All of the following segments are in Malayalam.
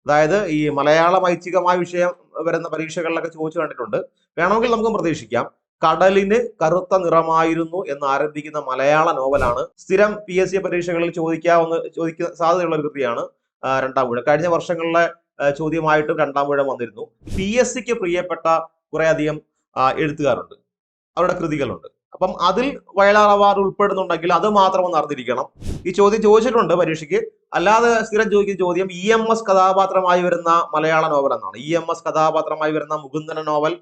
അതായത് ഈ മലയാളം ഐച്ഛികമായ വിഷയം വരുന്ന പരീക്ഷകളിലൊക്കെ ചോദിച്ചു കണ്ടിട്ടുണ്ട്. വേണമെങ്കിൽ നമുക്ക് പ്രതീക്ഷിക്കാം. കടലിന് കറുത്ത നിറമായിരുന്നു എന്ന് ആരംഭിക്കുന്ന മലയാള നോവലാണ് സ്ഥിരം PSC പരീക്ഷകളിൽ ചോദിക്കാൻ സാധ്യതയുള്ള ഒരു കൃതിയാണ് രണ്ടാം ഊഴം. കഴിഞ്ഞ വർഷങ്ങളിലെ ചോദ്യമായിട്ടും രണ്ടാം ഊഴം വന്നിരുന്നു. PSCക്ക് പ്രിയപ്പെട്ട കുറേയധികം എഴുത്തുകാരുണ്ട്, അവരുടെ കൃതികളുണ്ട്. അപ്പം അതിൽ വയലാർ അവാർഡ് ഉൾപ്പെടുന്നുണ്ടെങ്കിൽ അത് മാത്രം ഒന്ന് അറിഞ്ഞിരിക്കണം. ഈ ചോദ്യം ചോദിച്ചിട്ടുണ്ട് പരീക്ഷയ്ക്ക്. അല്ലാതെ സ്ഥിരം ചോദിക്കുന്ന ചോദ്യം EMS കഥാപാത്രമായി വരുന്ന മലയാള നോവൽ എന്നാണ്. EMS കഥാപാത്രമായി വരുന്ന മുകുന്ദന നോവൽ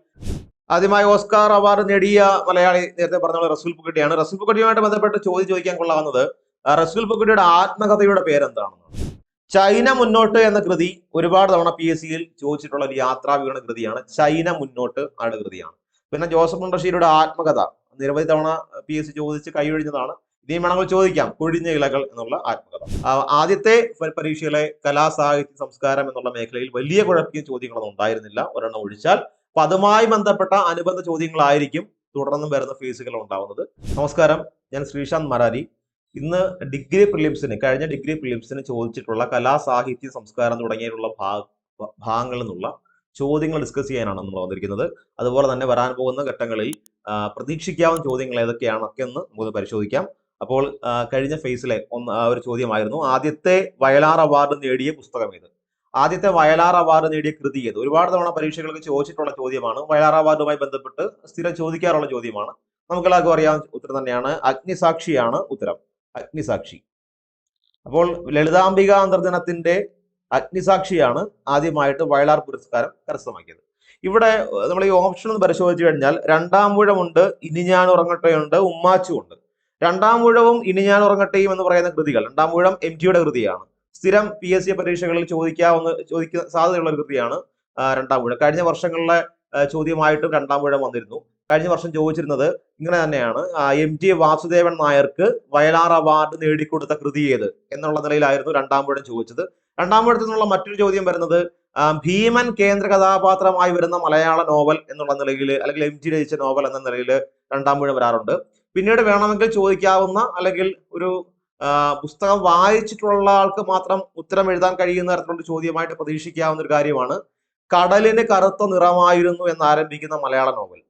ആദ്യമായി ഓസ്കാർ അവാർഡ് നേടിയ മലയാളി നേരത്തെ പറഞ്ഞ റസൂൽ പുക്കട്ടിയാണ്. റസൂൽ പുക്കട്ടിയുമായിട്ട് ബന്ധപ്പെട്ട് ചോദിക്കാൻ കൊള്ളാവുന്നത് റസൂൽ പുക്കട്ടിയുടെ ആത്മകഥയുടെ പേരെന്താണെന്നാണ്. ചൈന മുന്നോട്ട് എന്ന കൃതി ഒരുപാട് തവണ PSCയിൽ ചോദിച്ചിട്ടുള്ള ഒരു യാത്രാ വിവരണ കൃതിയാണ്. ചൈന മുന്നോട്ട് ആണ് കൃതിയാണ്. പിന്നെ ജോസഫ് മുണ്ടശ്ശേരിയുടെ ആത്മകഥ നിരവധി തവണ PSC ചോദിച്ച് കൈയൊഴിഞ്ഞതാണ്. ഇനിയും വേണമെങ്കിൽ ചോദിക്കാം, കൊഴിഞ്ഞ ഇലകൾ എന്നുള്ള ആത്മകഥ. ആദ്യത്തെ പരീക്ഷയിലെ കലാസാഹിത്യ സംസ്കാരം എന്നുള്ള മേഖലയിൽ വലിയ കുഴപ്പിക്കുന്ന ചോദ്യങ്ങളൊന്നും ഉണ്ടായിരുന്നില്ല, ഒരെണ്ണം ഒഴിച്ചാൽ. അപ്പൊ അതുമായി ബന്ധപ്പെട്ട അനുബന്ധ ചോദ്യങ്ങളായിരിക്കും തുടർന്നും വരുന്ന ഫേസുകൾ ഉണ്ടാവുന്നത്. നമസ്കാരം, ഞാൻ ശ്രീശാന്ത് മരാരി. ഇന്ന് കഴിഞ്ഞ ഡിഗ്രി പ്രിലിംസിന് ചോദിച്ചിട്ടുള്ള കലാസാഹിത്യ സംസ്കാരം തുടങ്ങിയിട്ടുള്ള ഭാഗങ്ങളിൽ നിന്നുള്ള ചോദ്യങ്ങൾ ഡിസ്കസ് ചെയ്യാനാണ് നമ്മൾ വന്നിരിക്കുന്നത്. അതുപോലെ തന്നെ വരാൻ പോകുന്ന ഘട്ടങ്ങളിൽ പ്രതീക്ഷിക്കാവുന്ന ചോദ്യങ്ങൾ ഏതൊക്കെയാണൊക്കെ എന്ന് നമുക്ക് പരിശോധിക്കാം. അപ്പോൾ കഴിഞ്ഞ ഫേസിലെ ഒരു ചോദ്യമായിരുന്നു, ആദ്യത്തെ വയലാർ അവാർഡ് നേടിയ പുസ്തകം ഏത്, ആദ്യത്തെ വയലാർ അവാർഡ് നേടിയ കൃതി ഏത്. ഒരുപാട് തവണ പരീക്ഷകൾക്ക് ചോദിച്ചിട്ടുള്ള ചോദ്യമാണ്. വയലാർ അവാർഡുമായി ബന്ധപ്പെട്ട് സ്ഥിരം ചോദിക്കാറുള്ള ചോദ്യമാണ്. നമുക്കെല്ലാവർക്കും അറിയാവുന്ന ഉത്തരം തന്നെയാണ്. അഗ്നിസാക്ഷിയാണ് ഉത്തരം. അഗ്നിസാക്ഷി. അപ്പോൾ ലളിതാംബിക അന്തർജനത്തിന്റെ അഗ്നിസാക്ഷിയാണ് ആദ്യമായിട്ട് വയലാർ പുരസ്കാരം കരസ്ഥമാക്കിയത്. ഇവിടെ നമ്മൾ ഈ ഓപ്ഷൻ ഒന്ന് പരിശോധിച്ചു കഴിഞ്ഞാൽ രണ്ടാം ഊഴമുണ്ട്, ഇനി ഞാൻ ഉറങ്ങട്ടെയുണ്ട്, ഉമ്മാച്ചു ഉണ്ട്. രണ്ടാം ഊഴവും ഇനി ഞാൻ ഉറങ്ങട്ടെയും എന്ന് പറയുന്ന കൃതികൾ, രണ്ടാം ഊഴം MTയുടെ കൃതിയാണ്. സ്ഥിരം PSC പരീക്ഷകളിൽ ചോദിക്കാൻ സാധ്യതയുള്ള ഒരു കൃതിയാണ് രണ്ടാം ഊഴം. കഴിഞ്ഞ വർഷങ്ങളിലെ ചോദ്യമായിട്ടും രണ്ടാം ഊഴം വന്നിരുന്നു. കഴിഞ്ഞ വർഷം ചോദിച്ചിരുന്നത് ഇങ്ങനെ തന്നെയാണ്, MT വാസുദേവൻ നായർക്ക് വയലാർ അവാർഡ് നേടിക്കൊടുത്ത കൃതി ഏത് എന്നുള്ള നിലയിലായിരുന്നു രണ്ടാം ഊഴം ചോദിച്ചത്. രണ്ടാം ഊഴത്തിൽ നിന്നുള്ള മറ്റൊരു ചോദ്യം വരുന്നത് ഭീമൻ കേന്ദ്ര കഥാപാത്രമായി വരുന്ന മലയാള നോവൽ എന്നുള്ള നിലയിൽ, അല്ലെങ്കിൽ MT രചിച്ച നോവൽ എന്ന നിലയിൽ രണ്ടാം ഊഴം വരാറുണ്ട്. പിന്നീട് വേണമെങ്കിൽ ചോദിക്കാവുന്ന, അല്ലെങ്കിൽ ഒരു പുസ്തകം വായിച്ചിട്ടുള്ള ആൾക്ക് മാത്രം ഉത്തരം എഴുതാൻ കഴിയുന്ന തരത്തിലുള്ള ചോദ്യമായിട്ട് പ്രതീക്ഷിക്കാവുന്ന ഒരു കാര്യമാണ് കടലിന് കറുത്ത നിറമായിരുന്നു എന്ന് ആരംഭിക്കുന്ന മലയാള നോവൽ.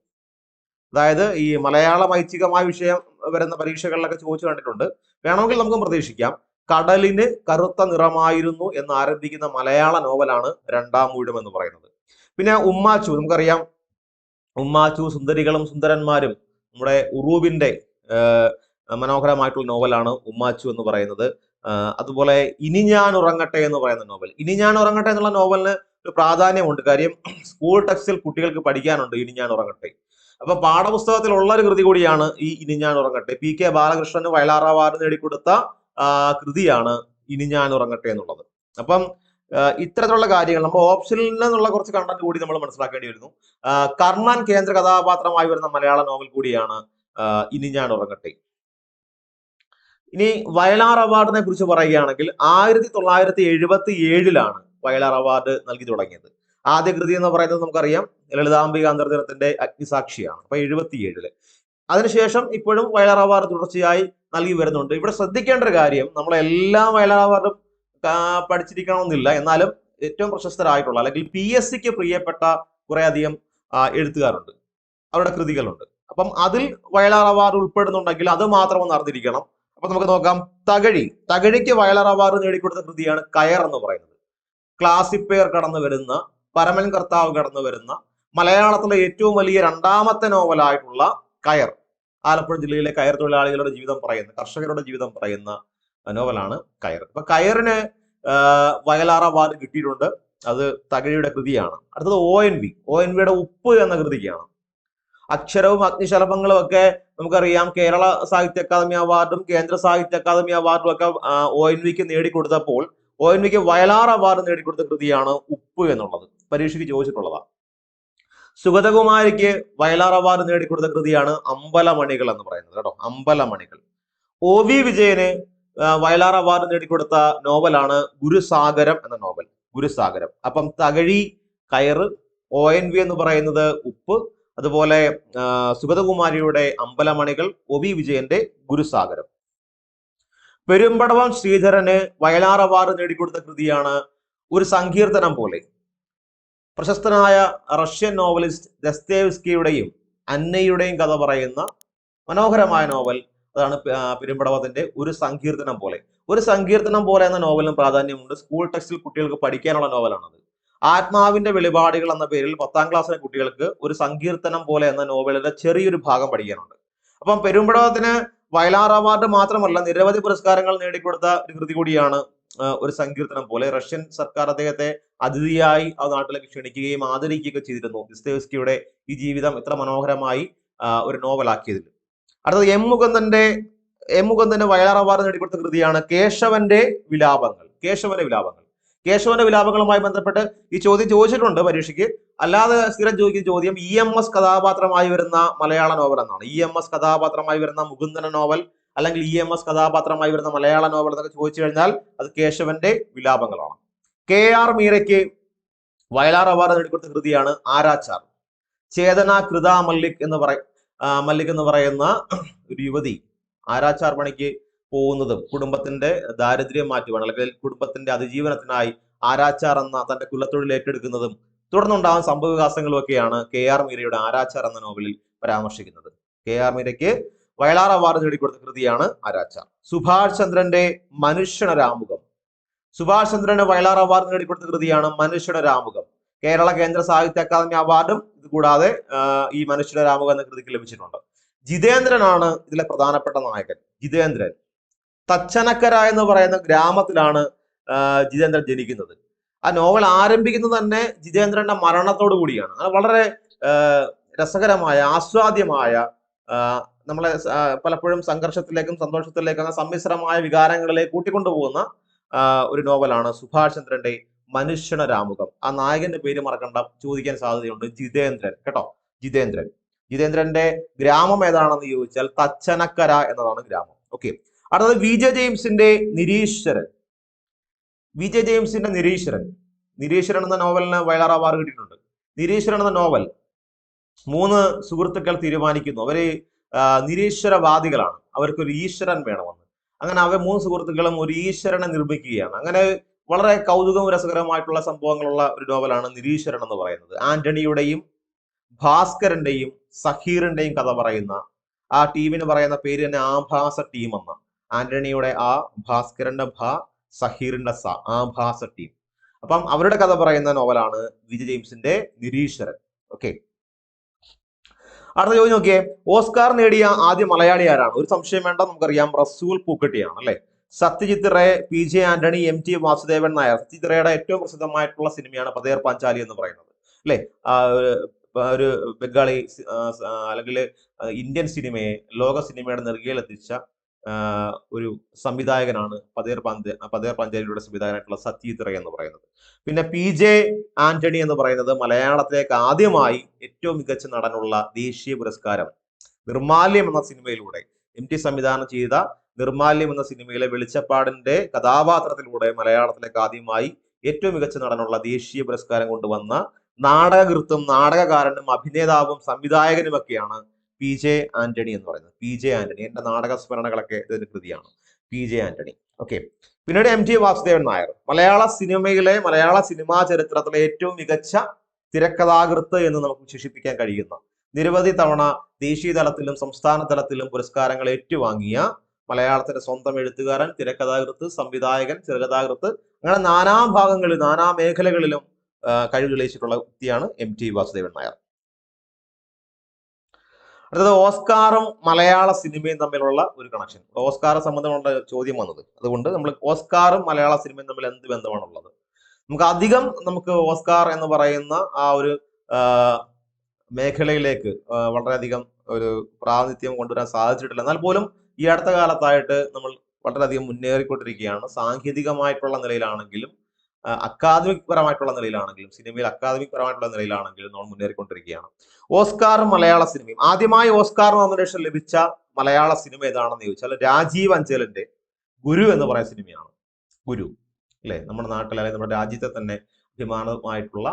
അതായത് ഈ മലയാളം ഐച്ഛികമായ വിഷയം വരുന്ന പരീക്ഷകളിലൊക്കെ ചോദിച്ചു കണ്ടിട്ടുണ്ട്. വേണമെങ്കിൽ നമുക്ക് പ്രതീക്ഷിക്കാം. കടലിന് കറുത്ത നിറമായിരുന്നു എന്ന് ആരംഭിക്കുന്ന മലയാള നോവലാണ് രണ്ടാം ഊഴം എന്ന് പറയുന്നത്. പിന്നെ ഉമ്മാച്ചു, നമുക്കറിയാം, ഉമ്മാച്ചു, സുന്ദരികളും സുന്ദരന്മാരും, നമ്മുടെ ഉറൂബിന്റെ മനോഹരമായിട്ടുള്ള നോവലാണ് ഉമ്മാച്ചു എന്ന് പറയുന്നത്. അതുപോലെ ഇനി ഞാൻ ഉറങ്ങട്ടെ എന്ന് പറയുന്ന നോവൽ. ഇനി ഞാൻ ഉറങ്ങട്ടെ എന്നുള്ള നോവലിന് ഒരു പ്രാധാന്യമുണ്ട്. കാര്യം സ്കൂൾ ടെക്സ്റ്റിൽ കുട്ടികൾക്ക് പഠിക്കാനുണ്ട് ഇനി ഞാൻ ഉറങ്ങട്ടെ. അപ്പൊ പാഠപുസ്തകത്തിലുള്ള ഒരു കൃതി കൂടിയാണ് ഈ ഇനി ഞാൻ ഉറങ്ങട്ടെ. PK ബാലകൃഷ്ണന് വയലാർ അവാർഡ് നേടിക്കൊടുത്ത കൃതിയാണ് ഇനി ഞാൻ ഉറങ്ങട്ടെ എന്നുള്ളത്. അപ്പം ഇത്തരത്തിലുള്ള കാര്യങ്ങൾ നമ്മൾ ഓപ്ഷനിൽ നിന്നുള്ള കുറച്ച് കണ്ടന്റ് കൂടി നമ്മൾ മനസ്സിലാക്കേണ്ടി വരുന്നു. കർണൻ കേന്ദ്ര കഥാപാത്രമായി വരുന്ന മലയാള നോവൽ കൂടിയാണ് ഇനി ഞാൻ ഉറങ്ങട്ടെ. ഇനി വയലാർ അവാർഡിനെ കുറിച്ച് പറയുകയാണെങ്കിൽ 1977 വയലാർ അവാർഡ് നൽകി തുടങ്ങിയത്. ആദ്യ കൃതി എന്ന് പറയുന്നത് നമുക്കറിയാം ലളിതാംബിക അന്തർജനത്തിന്റെ അഗ്നിസാക്ഷിയാണ്. അപ്പൊ 77. അതിനുശേഷം ഇപ്പോഴും വയലാർ അവാർഡ് തുടർച്ചയായി നൽകി വരുന്നുണ്ട്. ഇവിടെ ശ്രദ്ധിക്കേണ്ട ഒരു കാര്യം, നമ്മളെല്ലാം വയലാർ അവാർഡും പഠിച്ചിരിക്കണമെന്നില്ല. എന്നാലും ഏറ്റവും പ്രശസ്തരായിട്ടുള്ള, അല്ലെങ്കിൽ PSCക്ക് പ്രിയപ്പെട്ട കുറേയധികം എഴുത്തുകാരുണ്ട്, അവരുടെ കൃതികളുണ്ട്. അപ്പം അതിൽ വയലാർ അവാർഡ് ഉൾപ്പെടുന്നുണ്ടെങ്കിൽ അത് മാത്രം ഒന്ന് അറിഞ്ഞിരിക്കണം. അപ്പൊ നമുക്ക് നോക്കാം. തകഴിക്ക് വയലാർ അവാർഡ് നേടിക്കൊടുത്ത കൃതിയാണ് കയർ എന്ന് പറയുന്നത്. ക്ലാസിപ്പേർ കടന്നു വരുന്ന, പരമൻ കർത്താവ് കടന്നു വരുന്ന, മലയാളത്തിലെ ഏറ്റവും വലിയ രണ്ടാമത്തെ നോവലായിട്ടുള്ള കയർ, ആലപ്പുഴ ജില്ലയിലെ കയർ തൊഴിലാളികളുടെ ജീവിതം പറയുന്ന, കർഷകരുടെ ജീവിതം പറയുന്ന നോവലാണ് കയർ. അപ്പൊ കയറിന് വയലാർ അവാർഡ് കിട്ടിയിട്ടുണ്ട്. അത് തകഴിയുടെ കൃതിയാണ്. അടുത്തത് ONVയുടെ ഉപ്പ് എന്ന കൃതിക്കാണ്. അക്ഷരവും അഗ്നിശലഭങ്ങളും ഒക്കെ നമുക്കറിയാം കേരള സാഹിത്യ അക്കാദമി അവാർഡും കേന്ദ്ര സാഹിത്യ അക്കാദമി അവാർഡും ഒക്കെ ONVക്ക് നേടിക്കൊടുത്തപ്പോൾ ONVക്ക് വയലാർ അവാർഡ് നേടിക്കൊടുത്ത കൃതിയാണ് ഉപ്പ് എന്നുള്ളത്. പരീക്ഷയ്ക്ക് ചോദിച്ചിട്ടുള്ളതാണ്. സുഗതകുമാരിക്ക് വയലാർ അവാർഡ് നേടിക്കൊടുത്ത കൃതിയാണ് അമ്പലമണികൾ എന്ന് പറയുന്നത് കേട്ടോ. അമ്പലമണികൾ. OV വിജയന് വയലാർ അവാർഡ് നേടിക്കൊടുത്ത നോവലാണ് ഗുരുസാഗരം എന്ന നോവൽ. ഗുരുസാഗരം. അപ്പം തകഴി കയറ്, ONV എന്ന് പറയുന്നത് ഉപ്പ്, അതുപോലെ സുഗതകുമാരിയുടെ അമ്പലമണികൾ, OV വിജയന്റെ ഗുരുസാഗരം. പെരുമ്പടവം ശ്രീധരന് വയലാർ അവാർഡ് നേടിക്കൊടുത്ത കൃതിയാണ് ഒരു സങ്കീർത്തനം പോലെ. പ്രശസ്തനായ റഷ്യൻ നോവലിസ്റ്റ് ദസ്തേവ്സ്കിയുടെയും അന്നയുടെയും കഥ പറയുന്ന മനോഹരമായ നോവൽ അതാണ് പെരുമ്പടവത്തിന്റെ ഒരു സങ്കീർത്തനം പോലെ. ഒരു സങ്കീർത്തനം പോലെ എന്ന നോവലിന് പ്രാധാന്യമുണ്ട്. സ്കൂൾ ടെക്സ്റ്റിൽ കുട്ടികൾക്ക് പഠിക്കാനുള്ള നോവലാണത്. ആത്മാവിന്റെ വെളിപാടുകൾ എന്ന പേരിൽ 10ാം ക്ലാസ്സിലെ കുട്ടികൾക്ക് ഒരു സങ്കീർത്തനം പോലെ എന്ന നോവലിന്റെ ചെറിയൊരു ഭാഗം പഠിക്കാനുണ്ട്. അപ്പം പെരുമ്പടവത്തിന് വയലാർ അവാർഡ് മാത്രമല്ല നിരവധി പുരസ്കാരങ്ങൾ നേടിക്കൊടുത്ത ഒരു കൃതി കൂടിയാണ് ഒരു സങ്കീർത്തനം പോലെ. റഷ്യൻ സർക്കാർ അദ്ദേഹത്തെ അതിഥിയായി ആ നാട്ടിലേക്ക് ക്ഷണിക്കുകയും ആദരിക്കുകയൊക്കെ ചെയ്തിരുന്നു. ദസ്തേവ്സ്കിയുടെ ഈ ജീവിതം ഇത്ര മനോഹരമായി ഒരു നോവലാക്കിയതിൽ. അടുത്തത് എം മുകുന്ദന് വയലാർ അവാർഡ് നേടിക്കൊടുത്ത കൃതിയാണ് കേശവന്റെ വിലാപങ്ങൾ. കേശവന്റെ വിലാപങ്ങളുമായി ബന്ധപ്പെട്ട് ഈ ചോദ്യം ചോദിച്ചിട്ടുണ്ട് പരീക്ഷയ്ക്ക്. അല്ലാതെ സ്ഥിരം ചോദിക്കുന്ന ചോദ്യം EMS കഥാപാത്രമായി വരുന്ന മലയാള നോവൽ എന്നാണ്. EMS കഥാപാത്രമായി വരുന്ന മുകുന്ദന നോവൽ അല്ലെങ്കിൽ EMS കഥാപാത്രമായി വരുന്ന മലയാള നോവൽ എന്നൊക്കെ ചോദിച്ചു കഴിഞ്ഞാൽ അത് കേശവന്റെ വിലാപങ്ങളാണ്. KR മീരയ്ക്ക് വയലാർ അവാർഡ് നേടിക്കൊടുത്ത കൃതിയാണ് ആരാച്ചാർ. ചേതന കൃത മല്ലിക് എന്ന് പറയുന്ന ഒരു യുവതി ആരാച്ചാർ പണിക്ക് പോകുന്നതും കുടുംബത്തിന്റെ ദാരിദ്ര്യം മാറ്റുവാൻ അല്ലെങ്കിൽ കുടുംബത്തിന്റെ അതിജീവനത്തിനായി ആരാച്ചാർ എന്ന തന്റെ കുലത്തൊഴിൽ ഏറ്റെടുക്കുന്നതും തുടർന്നുണ്ടാകുന്ന സംഭവവികാസങ്ങളും ഒക്കെയാണ് KR മീരയുടെ ആരാച്ചാർ എന്ന നോവലിൽ പരാമർശിക്കുന്നത്. KR മീരയ്ക്ക് വയലാർ അവാർഡ് നേടിക്കൊടുത്ത കൃതിയാണ് ആരാച്ചാർ. സുഭാഷ് ചന്ദ്രന്റെ മനുഷ്യനൊരാമുഖം. സുഭാഷ് ചന്ദ്രന് വയലാർ അവാർഡ് നേടിക്കൊടുത്ത കൃതിയാണ് മനുഷ്യനൊരാമുഖം. കേരള കേന്ദ്ര സാഹിത്യ അക്കാദമി അവാർഡും ഇത് കൂടാതെ ഈ മനുഷ്യനൊരാമുഖം എന്ന കൃതിക്ക് ലഭിച്ചിട്ടുണ്ട്. ജിതേന്ദ്രനാണ് ഇതിലെ പ്രധാനപ്പെട്ട നായകൻ. ജിതേന്ദ്രൻ തച്ചനക്കര എന്ന് പറയുന്ന ഗ്രാമത്തിലാണ് ജിതേന്ദ്രൻ ജനിക്കുന്നത്. ആ നോവൽ ആരംഭിക്കുന്നത് തന്നെ ജിതേന്ദ്രന്റെ മരണത്തോടു കൂടിയാണ്. അത് വളരെ രസകരമായ ആസ്വാദ്യമായ നമ്മളെ പലപ്പോഴും സംഘർഷത്തിലേക്കും സന്തോഷത്തിലേക്കും സമ്മിശ്രമായ വികാരങ്ങളിലേക്ക് കൂട്ടിക്കൊണ്ടുപോകുന്ന ഒരു നോവലാണ് സുഭാഷ് ചന്ദ്രന്റെ മനുഷ്യനൊരാമുഖം. ആ നായകന്റെ പേര് മറക്കണ്ട, ചോദിക്കാൻ സാധ്യതയുണ്ട്. ജിതേന്ദ്രൻ കേട്ടോ, ജിതേന്ദ്രന്റെ ഗ്രാമം ഏതാണെന്ന് ചോദിച്ചാൽ തച്ചനക്കര എന്നതാണ് ഗ്രാമം. ഓക്കെ. അടുത്തത് VJ ജെയിംസിന്റെ നിരീശ്വരൻ. നിരീശ്വരൻ എന്ന നോവലിന് വയലാർ അവാർഡ് കിട്ടിയിട്ടുണ്ട്. നിരീശ്വരൻ എന്ന നോവൽ 3 സുഹൃത്തുക്കൾ തീരുമാനിക്കുന്നു. അവര് നിരീശ്വരവാദികളാണ്, അവർക്കൊരു ഈശ്വരൻ വേണമെന്ന്. അങ്ങനെ അവർ 3 സുഹൃത്തുക്കളും ഒരു ഈശ്വരനെ നിർമ്മിക്കുകയാണ്. അങ്ങനെ വളരെ കൗതുകവും രസകരമായിട്ടുള്ള സംഭവങ്ങളുള്ള ഒരു നോവലാണ് നിരീശ്വരൻ എന്ന് പറയുന്നത്. ആന്റണിയുടെയും ഭാസ്കരന്റെയും സഹീറിന്റെയും കഥ പറയുന്ന ആ ടീമിന് പറയുന്ന പേര് തന്നെ ആഭാസ ടീം എന്ന. ആന്റണിയുടെ ആ, ഭാസ്കരന്റെ ഭ, സഹീറിന്റെ സ, ആഭാസ ടീം. അപ്പം അവരുടെ കഥ പറയുന്ന നോവലാണ് VJ ജെയിംസിന്റെ നിരീശ്വരൻ. ഓക്കെ. അടുത്ത ചോദ്യം നോക്കിയേ. ഓസ്കാർ നേടിയ ആദ്യ മലയാളി ആരാണ്? ഒരു സംശയം വേണ്ട, നമുക്കറിയാം, റസൂൽ പൂക്കട്ടിയാണ് അല്ലെ. Satyajit Ray, PJ Antony, MT Vasudevan Nair. സത്യജിത് റേയുടെ ഏറ്റവും പ്രസിദ്ധമായിട്ടുള്ള സിനിമയാണ് പതേർ പാഞ്ചാലി എന്ന് പറയുന്നത് അല്ലെ. ഒരു ബംഗാളി അല്ലെങ്കിൽ ഇന്ത്യൻ സിനിമയെ ലോക സിനിമയുടെ നെറുകയിലെത്തിച്ച ഒരു സംവിധായകനാണ് പതേർ പാഞ്ചാലിയുടെ സംവിധായകനായിട്ടുള്ള സത്യജിത് റേ എന്ന് പറയുന്നത്. പിന്നെ PJ ആന്റണി എന്ന് പറയുന്നത് മലയാളത്തിലേക്ക് ആദ്യമായി ഏറ്റവും മികച്ച നടനുള്ള ദേശീയ പുരസ്കാരം നിർമാല്യം എന്ന സിനിമയിലൂടെ, MT സംവിധാനം ചെയ്ത നിർമാല്യം എന്ന സിനിമയിലെ വെളിച്ചപ്പാടിന്റെ കഥാപാത്രത്തിലൂടെ മലയാളത്തിലേക്ക് ആദ്യമായി ഏറ്റവും മികച്ച നടനുള്ള ദേശീയ പുരസ്കാരം കൊണ്ടുവന്ന നാടകകൃത്തും നാടകകാരനും അഭിനേതാവും സംവിധായകനുമൊക്കെയാണ് PJ ആന്റണി എന്ന് പറയുന്നത്. PJ ആന്റണി, എന്റെ നാടക സ്മരണകളൊക്കെ ഇതിന്റെ കൃതിയാണ് PJ ആന്റണി. ഓക്കെ. പിന്നീട് MT വാസുദേവൻ നായർ, മലയാള സിനിമാ ചരിത്രത്തിലെ ഏറ്റവും മികച്ച തിരക്കഥാകൃത്ത് എന്ന് നമുക്ക് വിശേഷിപ്പിക്കാൻ കഴിയുന്ന, നിരവധി തവണ ദേശീയ തലത്തിലും സംസ്ഥാന തലത്തിലും പുരസ്കാരങ്ങൾ ഏറ്റുവാങ്ങിയ മലയാളത്തിന്റെ സ്വന്തം എഴുത്തുകാരൻ, തിരക്കഥാകൃത്ത്, സംവിധായകൻ, ചെറുകഥാകൃത്ത്, അങ്ങനെ നാനാഭാഗങ്ങളിലും നാനാ മേഖലകളിലും കഴിവ് തെളിയിച്ചിട്ടുള്ള വ്യക്തിയാണ് MT വാസുദേവൻ നായർ. അടുത്തത് ഓസ്കാറും മലയാള സിനിമയും തമ്മിലുള്ള ഒരു കണക്ഷൻ. ഓസ്കാർ സംബന്ധമുള്ള ചോദ്യം വന്നത്, അതുകൊണ്ട് നമ്മൾ ഓസ്കാറും മലയാള സിനിമയും തമ്മിൽ എന്ത് ബന്ധമാണുള്ളത്? നമുക്ക് ഓസ്കാർ എന്ന് പറയുന്ന ആ ഒരു മേഖലയിലേക്ക് വളരെയധികം ഒരു പ്രാതിനിധ്യം കൊണ്ടുവരാൻ സാധിച്ചിട്ടില്ല. എന്നാൽ പോലും ഈ അടുത്ത കാലത്തായിട്ട് നമ്മൾ വളരെയധികം മുന്നേറിക്കൊണ്ടിരിക്കുകയാണ്. സാങ്കേതികമായിട്ടുള്ള നിലയിലാണെങ്കിലും അക്കാദമിക് പരമായിട്ടുള്ള നിലയിലാണെങ്കിലും, സിനിമയിൽ അക്കാദമിക് പരമായിട്ടുള്ള നിലയിലാണെങ്കിലും നമ്മൾ മുന്നേറിക്കൊണ്ടിരിക്കുകയാണ്. ഓസ്കാറും മലയാള സിനിമയും. ആദ്യമായി ഓസ്കാർ നോമിനേഷൻ ലഭിച്ച മലയാള സിനിമ ഏതാണെന്ന് ചോദിച്ചാൽ രാജീവ് അഞ്ചലിന്റെ ഗുരു എന്ന് പറയുന്ന സിനിമയാണ്. ഗുരു അല്ലെ, നമ്മുടെ നാട്ടിൽ അല്ലെങ്കിൽ നമ്മുടെ രാജ്യത്തെ തന്നെ അഭിമാനമായിട്ടുള്ള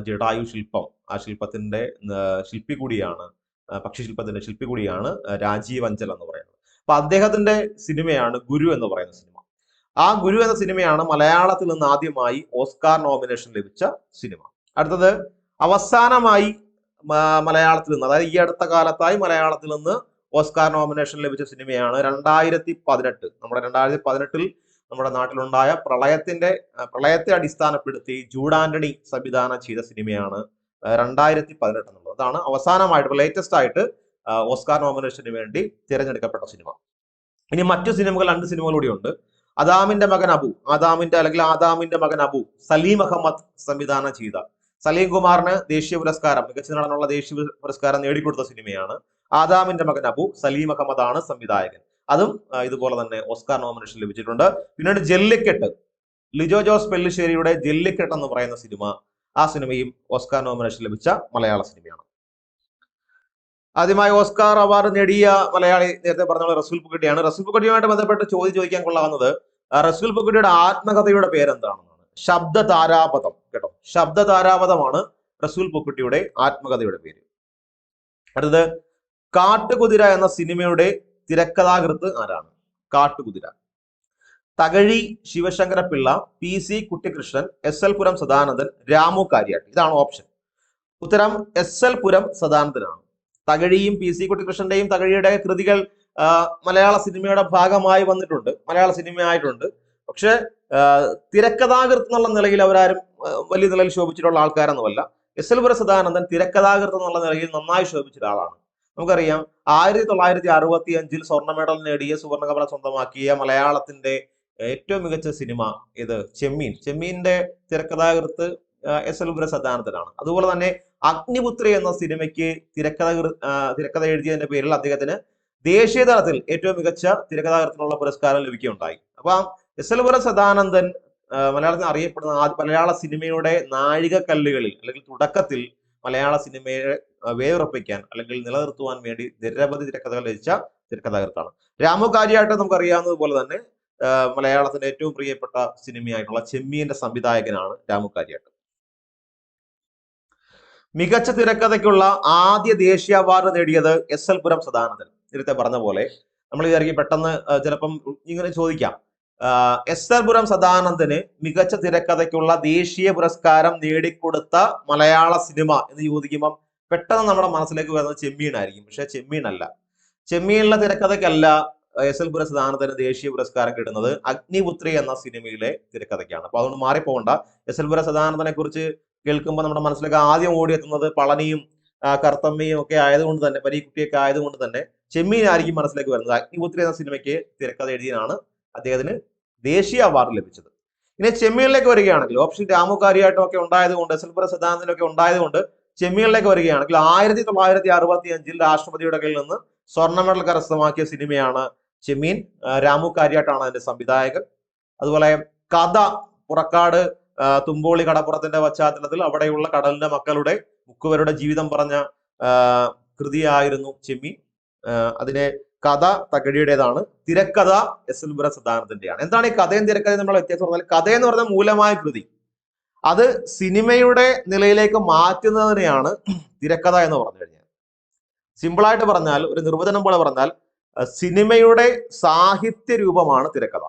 ജടായു ശില്പം, ആ ശില്പത്തിന്റെ ശില്പി കൂടിയാണ്, പക്ഷിശില്പത്തിന്റെ ശില്പി കൂടിയാണ് രാജീവ് അഞ്ചൽ എന്ന് പറയുന്നത്. അപ്പൊ അദ്ദേഹത്തിന്റെ സിനിമയാണ് ഗുരു എന്ന് പറയുന്ന സിനിമ. ആ ഗുരു എന്ന സിനിമയാണ് മലയാളത്തിൽ നിന്ന് ആദ്യമായി ഓസ്കാർ നോമിനേഷൻ ലഭിച്ച സിനിമ. അടുത്തത് അവസാനമായി മലയാളത്തിൽ നിന്ന്, അതായത് ഈ അടുത്ത കാലത്തായി മലയാളത്തിൽ നിന്ന് ഓസ്കാർ നോമിനേഷൻ ലഭിച്ച സിനിമയാണ് 2018. നമ്മുടെ 2018 നമ്മുടെ നാട്ടിലുണ്ടായ പ്രളയത്തെ അടിസ്ഥാനപ്പെടുത്തി ജൂഡ് ആന്റണി സംവിധാനം ചെയ്ത സിനിമയാണ് 2018 എന്നുള്ളത്. അതാണ് അവസാനമായിട്ട് ലേറ്റസ്റ്റ് ആയിട്ട് ഓസ്കാർ നോമിനേഷന് വേണ്ടി തിരഞ്ഞെടുക്കപ്പെട്ട സിനിമ. ഇനി മറ്റു സിനിമകൾ, 2 സിനിമകൾ കൂടിയുണ്ട്. ആദാമിന്റെ മകൻ അബു സലീം അഹമ്മദ് സംവിധാനം ചെയ്ത, സലീം കുമാറിന് ദേശീയ പുരസ്കാരം, മികച്ച നടനുള്ള ദേശീയ പുരസ്കാരം നേടിക്കൊടുത്ത സിനിമയാണ് ആദാമിന്റെ മകൻ അബു. സലീം അഹമ്മദ് ആണ് സംവിധായകൻ. അതും ഇതുപോലെ തന്നെ ഓസ്കാർ നോമിനേഷൻ ലഭിച്ചിട്ടുണ്ട്. പിന്നീട് ജല്ലിക്കെട്ട്, ലിജോ ജോസ് പെല്ലിശ്ശേരിയുടെ ജല്ലിക്കെട്ട് എന്ന് പറയുന്ന സിനിമ, ആ സിനിമയും ഓസ്കാർ നോമിനേഷൻ ലഭിച്ച മലയാള സിനിമയാണ്. ആദ്യമായി ഓസ്കാർ അവാർഡ് നേടിയ മലയാളി നേരത്തെ പറഞ്ഞ റസൂൽ പൂക്കുട്ടിയാണ്. റസൂൽ പൂക്കുട്ടിയുമായിട്ട് ബന്ധപ്പെട്ട് ചോദിക്കാൻ കൊള്ളാവുന്നത് റസൂൽ പൂക്കുട്ടിയുടെ ആത്മകഥയുടെ പേരെന്താണെന്നാണ്. ശബ്ദ താരാപഥം. കേട്ടോ, ശബ്ദ താരാപഥമാണ് റസൂൽ പൂക്കുട്ടിയുടെ ആത്മകഥയുടെ പേര്. അടുത്തത് കാട്ടുകുതിര എന്ന സിനിമയുടെ തിരക്കഥാകൃത്ത് ആരാണ്? കാട്ടുകുതിര തകഴി ശിവശങ്കരപിള്ള, PC കുട്ടിക്കൃഷ്ണൻ, SL പുരം സദാനന്ദൻ, രാമു കാര്യാട്ട്. ഇതാണ് ഓപ്ഷൻ. ഉത്തരം SL പുരം സദാനന്ദനാണ്. തകഴിയും PC കുട്ടിക്കൃഷ്ണന്റെയും തകഴിയുടെ കൃതികൾ മലയാള സിനിമയുടെ ഭാഗമായി വന്നിട്ടുണ്ട്, മലയാള സിനിമയായിട്ടുണ്ട്. പക്ഷെ തിരക്കഥാകൃത്ത് എന്നുള്ള നിലയിൽ അവരാരും വലിയ നിലയിൽ ശോഭിച്ചിട്ടുള്ള ആൾക്കാരൊന്നുമല്ല. SL പുരം സദാനന്ദൻ തിരക്കഥാകൃത്ത് എന്നുള്ള നിലയിൽ നന്നായി ശോഭിച്ച ഒരാളാണ്. നമുക്കറിയാം 1965 സ്വർണ്ണ മെഡൽ നേടിയ, സുവർണകമലം സ്വന്തമാക്കിയ മലയാളത്തിന്റെ ഏറ്റവും മികച്ച സിനിമ ഇത് ചെമ്മീന്റെ തിരക്കഥാകൃത്ത് SL പുരം സദാനന്ദനാണ്. അതുപോലെ തന്നെ അഗ്നിപുത്രി എന്ന സിനിമയ്ക്ക് തിരക്കഥ എഴുതിയതിന്റെ പേരിൽ അദ്ദേഹത്തിന് ദേശീയ തലത്തിൽ ഏറ്റവും മികച്ച തിരക്കഥാകൃത്തിനുള്ള പുരസ്കാരം ലഭിക്കുകയുണ്ടായി. അപ്പൊ SL പുരം സദാനന്ദൻ മലയാളത്തിൽ അറിയപ്പെടുന്ന മലയാള സിനിമയുടെ നാഴികക്കല്ലുകളിൽ അല്ലെങ്കിൽ തുടക്കത്തിൽ മലയാള സിനിമയെ വേറുറപ്പിക്കാൻ അല്ലെങ്കിൽ നിലനിർത്തുവാൻ വേണ്ടി നിരവധി തിരക്കഥകൾ രചിച്ച തിരക്കഥാകൃത്താണ്. രാമു കാര്യാട്ട് നമുക്കറിയാവുന്നതുപോലെ തന്നെ മലയാളത്തിന്റെ ഏറ്റവും പ്രിയപ്പെട്ട സിനിമയായിട്ടുള്ള ചെമ്മീന്റെ സംവിധായകനാണ് രാമു കാര്യാട്ട്. മികച്ച തിരക്കഥയ്ക്കുള്ള ആദ്യ ദേശീയ അവാർഡ് നേടിയത് SL പുരം സദാനന്ദൻ. നേരത്തെ പറഞ്ഞ പോലെ നമ്മൾ വിചാരിക്കും പെട്ടെന്ന് ചിലപ്പം ഇങ്ങനെ ചോദിക്കാം, SL പുരം സദാനന്ദന് മികച്ച തിരക്കഥയ്ക്കുള്ള ദേശീയ പുരസ്കാരം നേടിക്കൊടുത്ത മലയാള സിനിമ എന്ന് ചോദിക്കുമ്പം പെട്ടെന്ന് നമ്മുടെ മനസ്സിലേക്ക് വരുന്നത് ചെമ്മീനായിരിക്കും. പക്ഷെ ചെമ്മീനല്ല. ചെമ്മീനിലെ തിരക്കഥയ്ക്കല്ല SL പുരം സദാനന്ദന് ദേശീയ പുരസ്കാരം കിട്ടുന്നത് അഗ്നിപുത്രി എന്ന സിനിമയിലെ തിരക്കഥയ്ക്കാണ്. അപ്പൊ അതുകൊണ്ട് മാറിപ്പോകണ്ട. SL പുരം സദാനന്ദനെ കുറിച്ച് കേൾക്കുമ്പോൾ നമ്മുടെ മനസ്സിലേക്ക് ആദ്യം ഓടിയെത്തുന്നത് പളനിയും കർത്തമ്മയും ഒക്കെ ആയതുകൊണ്ട് തന്നെ, പരീക്കുട്ടിയൊക്കെ ആയതുകൊണ്ട് തന്നെ ചെമ്മീനായിരിക്കും മനസ്സിലേക്ക് വരുന്നത്. അഗ്നിപുത്രി എന്ന സിനിമയ്ക്ക് തിരക്കഥ എഴുതിയതിനാണ് അദ്ദേഹത്തിന് ദേശീയ അവാർഡ് ലഭിച്ചത്. ഇനി ചെമ്മീനിലേക്ക് വരികയാണെങ്കിൽ ഓപ്ഷൻ രാമു കാര്യായിട്ടും ഒക്കെ ഉണ്ടായതുകൊണ്ട്, SL പുരം സദാനന്ദനൊക്കെ ഉണ്ടായതുകൊണ്ട് ചെമ്മീനിലേക്ക് വരികയാണെങ്കിൽ 1965 രാഷ്ട്രപതിയുടെ കയ്യിൽ നിന്ന് സ്വർണ്ണ മെഡൽ കരസ്ഥമാക്കിയ സിനിമയാണ് ചെമ്മീൻ. രാമു കാര്യാട്ടാണ് അതിന്റെ സംവിധായകൻ. അതുപോലെ കഥ, പുറക്കാട് തുമ്പോളി കടപ്പുറത്തിന്റെ പശ്ചാത്തലത്തിൽ അവിടെയുള്ള കടലിന്റെ മക്കളുടെ മുക്കുവരുടെ ജീവിതം പറഞ്ഞ കൃതിയായിരുന്നു ചെമ്മീൻ. അതിനെ കഥ തകഴിയുടേതാണ്, തിരക്കഥ SL പുരം സദാനന്ദന്റെയാണ്. എന്താണ് ഈ കഥയും തിരക്കഥയും നമ്മൾ വ്യത്യാസം പറഞ്ഞാൽ, കഥ എന്ന് പറഞ്ഞ മൂലമായ കൃതി അത് സിനിമയുടെ നിലയിലേക്ക് മാറ്റുന്നതിനെയാണ് തിരക്കഥ എന്ന് പറഞ്ഞു കഴിഞ്ഞാൽ. സിമ്പിളായിട്ട് പറഞ്ഞാൽ, ഒരു നിർവചനം പോലെ പറഞ്ഞാൽ, സിനിമയുടെ സാഹിത്യ രൂപമാണ് തിരക്കഥ.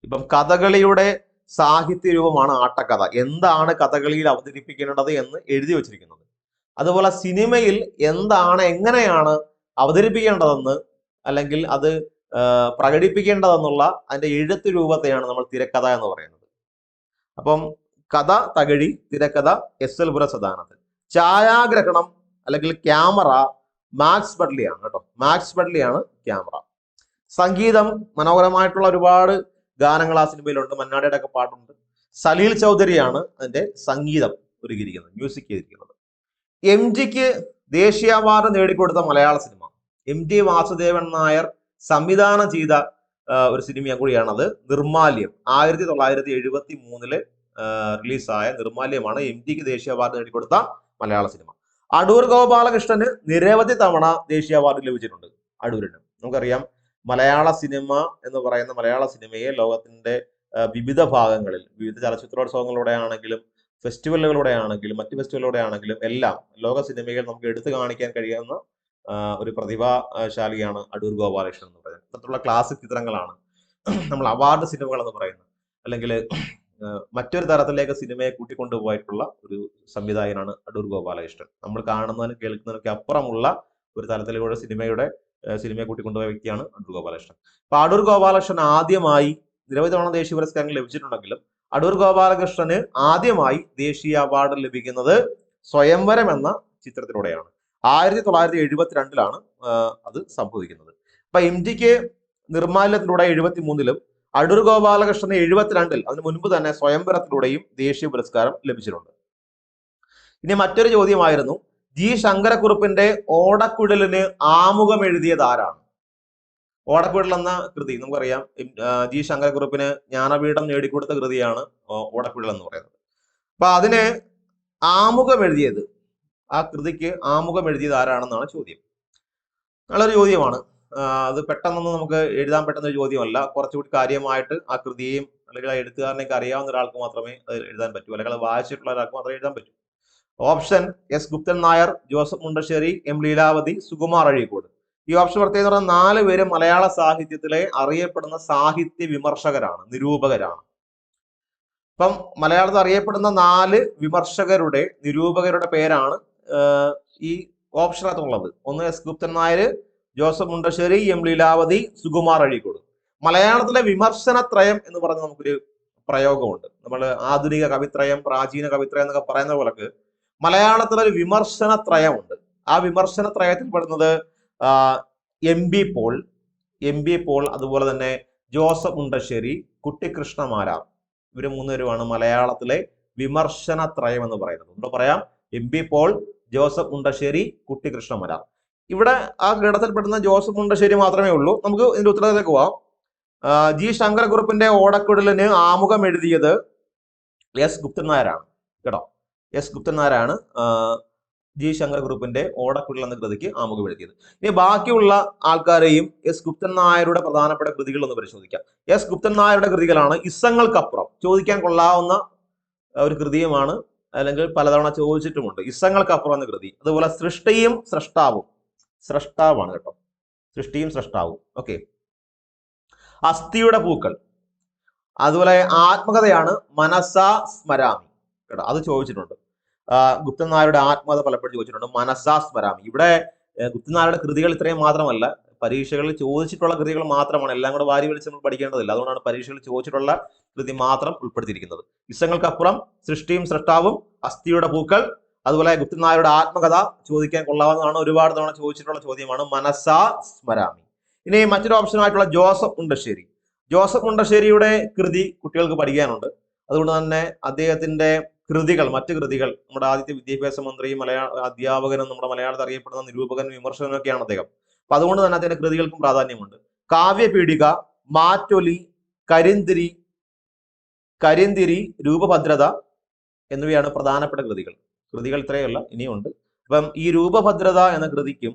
ഇപ്പം കഥകളിയുടെ സാഹിത്യ രൂപമാണ് ആട്ടക്കഥ. എന്താണ് കഥകളിയിൽ അവതരിപ്പിക്കേണ്ടത് എന്ന് എഴുതി വച്ചിരിക്കുന്നത്. അതുപോലെ സിനിമയിൽ എങ്ങനെയാണ് അവതരിപ്പിക്കേണ്ടതെന്ന് അല്ലെങ്കിൽ അത് പ്രകടിപ്പിക്കേണ്ടതെന്നുള്ള അതിന്റെ എഴുത്ത് രൂപത്തെയാണ് നമ്മൾ തിരക്കഥ എന്ന് പറയുന്നത്. അപ്പം കഥ തകഴി, തിരക്കഥ SL പുരം സദാനന്ദൻ. ഛായാഗ്രഹണം അല്ലെങ്കിൽ ക്യാമറ മാക്സ് ബഡ്ലിയാണ്. കേട്ടോ, മാക്സ് ബഡ്ലിയാണ് ക്യാമറ. സംഗീതം, മനോഹരമായിട്ടുള്ള ഒരുപാട് ഗാനങ്ങൾ ആ സിനിമയിലുണ്ട്. മന്നാടിയുടെ ഒക്കെ പാട്ടുണ്ട്. സലീൽ ചൗധരിയാണ് അതിന്റെ സംഗീതം ഒരുക്കിയിരിക്കുന്നത്, മ്യൂസിക് ചെയ്തിരിക്കുന്നത്. MGക്ക് ദേശീയ അവാർഡ് നേടിക്കൊടുത്ത മലയാള സിനിമ, MT വാസുദേവൻ നായർ സംവിധാനം ചെയ്ത ഒരു സിനിമ കൂടിയാണത് നിർമാല്യം. 1973 റിലീസായ നിർമാല്യമാണ് MTക്ക് ദേശീയ അവാർഡ് നേടിക്കൊടുത്ത മലയാള സിനിമ. അടൂർ ഗോപാലകൃഷ്ണന് നിരവധി തവണ ദേശീയ അവാർഡ് ലഭിച്ചിട്ടുണ്ട്. അടൂരിന് നമുക്കറിയാം, മലയാള സിനിമ എന്ന് പറയുന്ന മലയാള സിനിമയെ ലോകത്തിന്റെ വിവിധ ഭാഗങ്ങളിൽ, വിവിധ ചലച്ചിത്രോത്സവങ്ങളിലൂടെ ആണെങ്കിലും ഫെസ്റ്റിവലുകളുടെ ആണെങ്കിലും മറ്റ് ഫെസ്റ്റിവലുകളുടെ ആണെങ്കിലും എല്ലാം ലോക സിനിമയിൽ നമുക്ക് എടുത്തു കാണിക്കാൻ കഴിയുന്ന ഒരു പ്രതിഭാശാലിയാണ് അടൂർ ഗോപാലകൃഷ്ണൻ എന്ന് പറയുന്നത്. അത്തരത്തിലുള്ള ക്ലാസിക് ചിത്രങ്ങളാണ് നമ്മൾ അവാർഡ് സിനിമകൾ എന്ന് പറയുന്നത്, അല്ലെങ്കിൽ മറ്റൊരു തരത്തിലേക്ക് സിനിമയെ കൂട്ടിക്കൊണ്ടുപോയിട്ടുള്ള ഒരു സംവിധായകനാണ് അടൂർ ഗോപാലകൃഷ്ണൻ. നമ്മൾ കാണുന്നതിനും കേൾക്കുന്നതിനൊക്കെ അപ്പുറമുള്ള ഒരു തലത്തിലൂടെ സിനിമയെ കൂട്ടിക്കൊണ്ടുപോയ വ്യക്തിയാണ് അടൂർ ഗോപാലകൃഷ്ണൻ. അപ്പൊ അടൂർ ഗോപാലകൃഷ്ണൻ ആദ്യമായി നിരവധി തവണ ദേശീയ പുരസ്കാരങ്ങൾ ലഭിച്ചിട്ടുണ്ടെങ്കിലും അടൂർ ഗോപാലകൃഷ്ണന് ആദ്യമായി ദേശീയ അവാർഡ് ലഭിക്കുന്നത് സ്വയംവരം എന്ന ചിത്രത്തിലൂടെയാണ്. 1972 അത് സംഭവിക്കുന്നത്. അപ്പൊ MGക്ക് നിർമ്മാല്യത്തിലൂടെ 73-ലും അടൂർ ഗോപാലകൃഷ്ണന് 72-ൽ അതിനു മുൻപ് തന്നെ സ്വയംവരത്തിലൂടെയും ദേശീയ പുരസ്കാരം ലഭിച്ചിട്ടുണ്ട്. ഇനി മറ്റൊരു ചോദ്യമായിരുന്നു, ജി ശങ്കരക്കുറുപ്പിന്റെ ഓടക്കുഴലിന് ആമുഖം എഴുതിയത് ആരാണ്? ഓടക്കുഴൽ എന്ന കൃതി നമുക്കറിയാം, ജി ശങ്കരക്കുറുപ്പിന് ജ്ഞാനപീഠം നേടിക്കൊടുത്ത കൃതിയാണ് ഓടക്കുഴൽ എന്ന് പറയുന്നത്. അപ്പൊ അതിന് ആമുഖം എഴുതിയത്, ആ കൃതിക്ക് ആമുഖം എഴുതിയത് ആരാണെന്നാണ് ചോദ്യം. നല്ലൊരു ചോദ്യമാണ്. അത് പെട്ടെന്നൊന്നും നമുക്ക് എഴുതാൻ പറ്റുന്ന ഒരു ചോദ്യമല്ല. കുറച്ചുകൂടി കാര്യമായിട്ട് ആ കൃതിയെയും അല്ലെങ്കിൽ ആ എഴുത്തുകാരനെയൊക്കെ അറിയാവുന്ന ഒരാൾക്ക് മാത്രമേ അത് എഴുതാൻ പറ്റൂ, അല്ലെങ്കിൽ അത് വായിച്ചിട്ടുള്ള ഒരാൾക്ക് മാത്രമേ എഴുതാൻ പറ്റൂ. Option S Guptan Nair, Joseph Mundassery, M Leelavathi, Sukumar Azhikode. ഈ ഓപ്ഷൻ പ്രത്യേകം പറഞ്ഞാൽ 4 പേര് മലയാള സാഹിത്യത്തിലെ അറിയപ്പെടുന്ന സാഹിത്യ വിമർശകരാണ്, നിരൂപകരാണ്. അപ്പം മലയാളത്തിൽ അറിയപ്പെടുന്ന 4 വിമർശകരുടെ, നിരൂപകരുടെ പേരാണ് ഈ ഓപ്ഷനകത്തുള്ളത്. ഒന്ന് S Guptan Nair, Joseph Mundassery, M Leelavathi, Sukumar Azhikode. മലയാളത്തിലെ വിമർശനത്രയം എന്ന് പറഞ്ഞ നമുക്കൊരു പ്രയോഗമുണ്ട്. നമ്മൾ ആധുനിക കവിത്രയം, പ്രാചീന കവിത്രയം എന്നൊക്കെ പറയുന്ന പോലെ മലയാളത്തിലൊരു വിമർശനത്രയമുണ്ട്. ആ വിമർശനത്രയത്തിൽ പെടുന്നത് എം ബി പോൾ, അതുപോലെ തന്നെ ജോസഫ് മുണ്ടശ്ശേരി, കുട്ടിക്കൃഷ്ണമാരാർ. ഇവര് 3 പേരുമാണ് മലയാളത്തിലെ വിമർശനത്രയം എന്ന് പറയുന്നത്. നമ്മൾ പറയാം എം ബി പോൾ, ജോസഫ് മുണ്ടശ്ശേരി, കുട്ടിക്കൃഷ്ണമാരാർ. ഇവിടെ ആ ഘടകത്തിൽപ്പെടുന്ന ജോസഫ് മുണ്ടശ്ശേരി മാത്രമേ ഉള്ളൂ. നമുക്ക് ഇതിന്റെ ഉത്തരത്തിലേക്ക് പോവാം. ജി ശങ്കരക്കുറുപ്പിന്റെ ഓടക്കുഴലിന് ആമുഖം എഴുതിയത് എസ് ഗുപ്തൻ നായരാണ് കേട്ടോ. എസ് ഗുപ്തൻ നായരാണ് ജി ശങ്കരക്കുറുപ്പിന്റെ ഓടക്കുഴൽ എന്ന കൃതിക്ക് ആമുഖം എഴുതിയത്. ഇനി ബാക്കിയുള്ള ആൾക്കാരെയും എസ് ഗുപ്തൻ നായരുടെ പ്രധാനപ്പെട്ട കൃതികൾ ഒന്ന് പരിശോധിക്കാം. എസ് ഗുപ്തൻ നായരുടെ കൃതികളാണ് ഇസങ്ങൾക്കപ്പുറം. ചോദിക്കാൻ കൊള്ളാവുന്ന ഒരു കൃതിയുമാണ്, അല്ലെങ്കിൽ പലതവണ ചോദിച്ചിട്ടുമുണ്ട്. ഇസങ്ങൾക്കപ്പുറം എന്ന കൃതി. അതുപോലെ സൃഷ്ടിയും സ്രഷ്ടാവാണ് കേട്ടോ, സൃഷ്ടിയും സ്രഷ്ടാവും. ഓക്കെ. അസ്ഥിയുടെ പൂക്കൾ, അതുപോലെ ആത്മകഥയാണ് മനസാ സ്മരാമി കേട്ടോ, അത് ചോദിച്ചിട്ടുണ്ട്. ഗുപ്തൻ നായരുടെ ആത്മകഥ പലപ്പോഴും ചോദിച്ചിട്ടുണ്ട്, മനസാ സ്മരാമി. ഇവിടെ ഗുപ്തൻ നായരുടെ കൃതികൾ ഇത്രയും മാത്രമല്ല, പരീക്ഷകളിൽ ചോദിച്ചിട്ടുള്ള കൃതികൾ മാത്രമാണ്. എല്ലാം കൂടെ വാരി വലിച്ച് നമ്മൾ പഠിക്കേണ്ടതില്ല. അതുകൊണ്ടാണ് പരീക്ഷകളിൽ ചോദിച്ചിട്ടുള്ള കൃതി മാത്രം ഉൾപ്പെടുത്തിയിരിക്കുന്നത്. ഇസങ്ങൾക്കപ്പുറം, സൃഷ്ടിയും സ്രഷ്ടാവും, അസ്ഥിയുടെ പൂക്കൾ, അതുപോലെ ഗുപ്തൻ നായരുടെ ആത്മകഥ ചോദിക്കാൻ കൊള്ളാവുന്നതാണ്. ഒരുപാട് തവണ ചോദിച്ചിട്ടുള്ള ചോദ്യമാണ് മനസാ സ്മരാമി. ഇനി മറ്റൊരു ഓപ്ഷൻ ആയിട്ടുള്ള ജോസഫ് മുണ്ടശ്ശേരിയുടെ കൃതി കുട്ടികൾക്ക് പഠിക്കാനുണ്ട്. അതുകൊണ്ട് തന്നെ അദ്ദേഹത്തിന്റെ മറ്റു കൃതികൾ നമ്മുടെ ആദ്യത്തെ വിദ്യാഭ്യാസ മന്ത്രിയും അധ്യാപകനും നമ്മുടെ മലയാളത്തിൽ അറിയപ്പെടുന്ന നിരൂപകനും വിമർശകനും ഒക്കെയാണ് അദ്ദേഹം. അപ്പൊ അതുകൊണ്ട് തന്നെ അദ്ദേഹത്തിന്റെ കൃതികൾക്കും പ്രാധാന്യമുണ്ട്. കാവ്യപീഠിക, മാറ്റൊലി, കരിന്തിരി, രൂപഭദ്രത എന്നിവയാണ് പ്രധാനപ്പെട്ട കൃതികൾ. ഇത്രയല്ല, ഇനിയുണ്ട്. അപ്പം ഈ രൂപഭദ്രത എന്ന കൃതിക്കും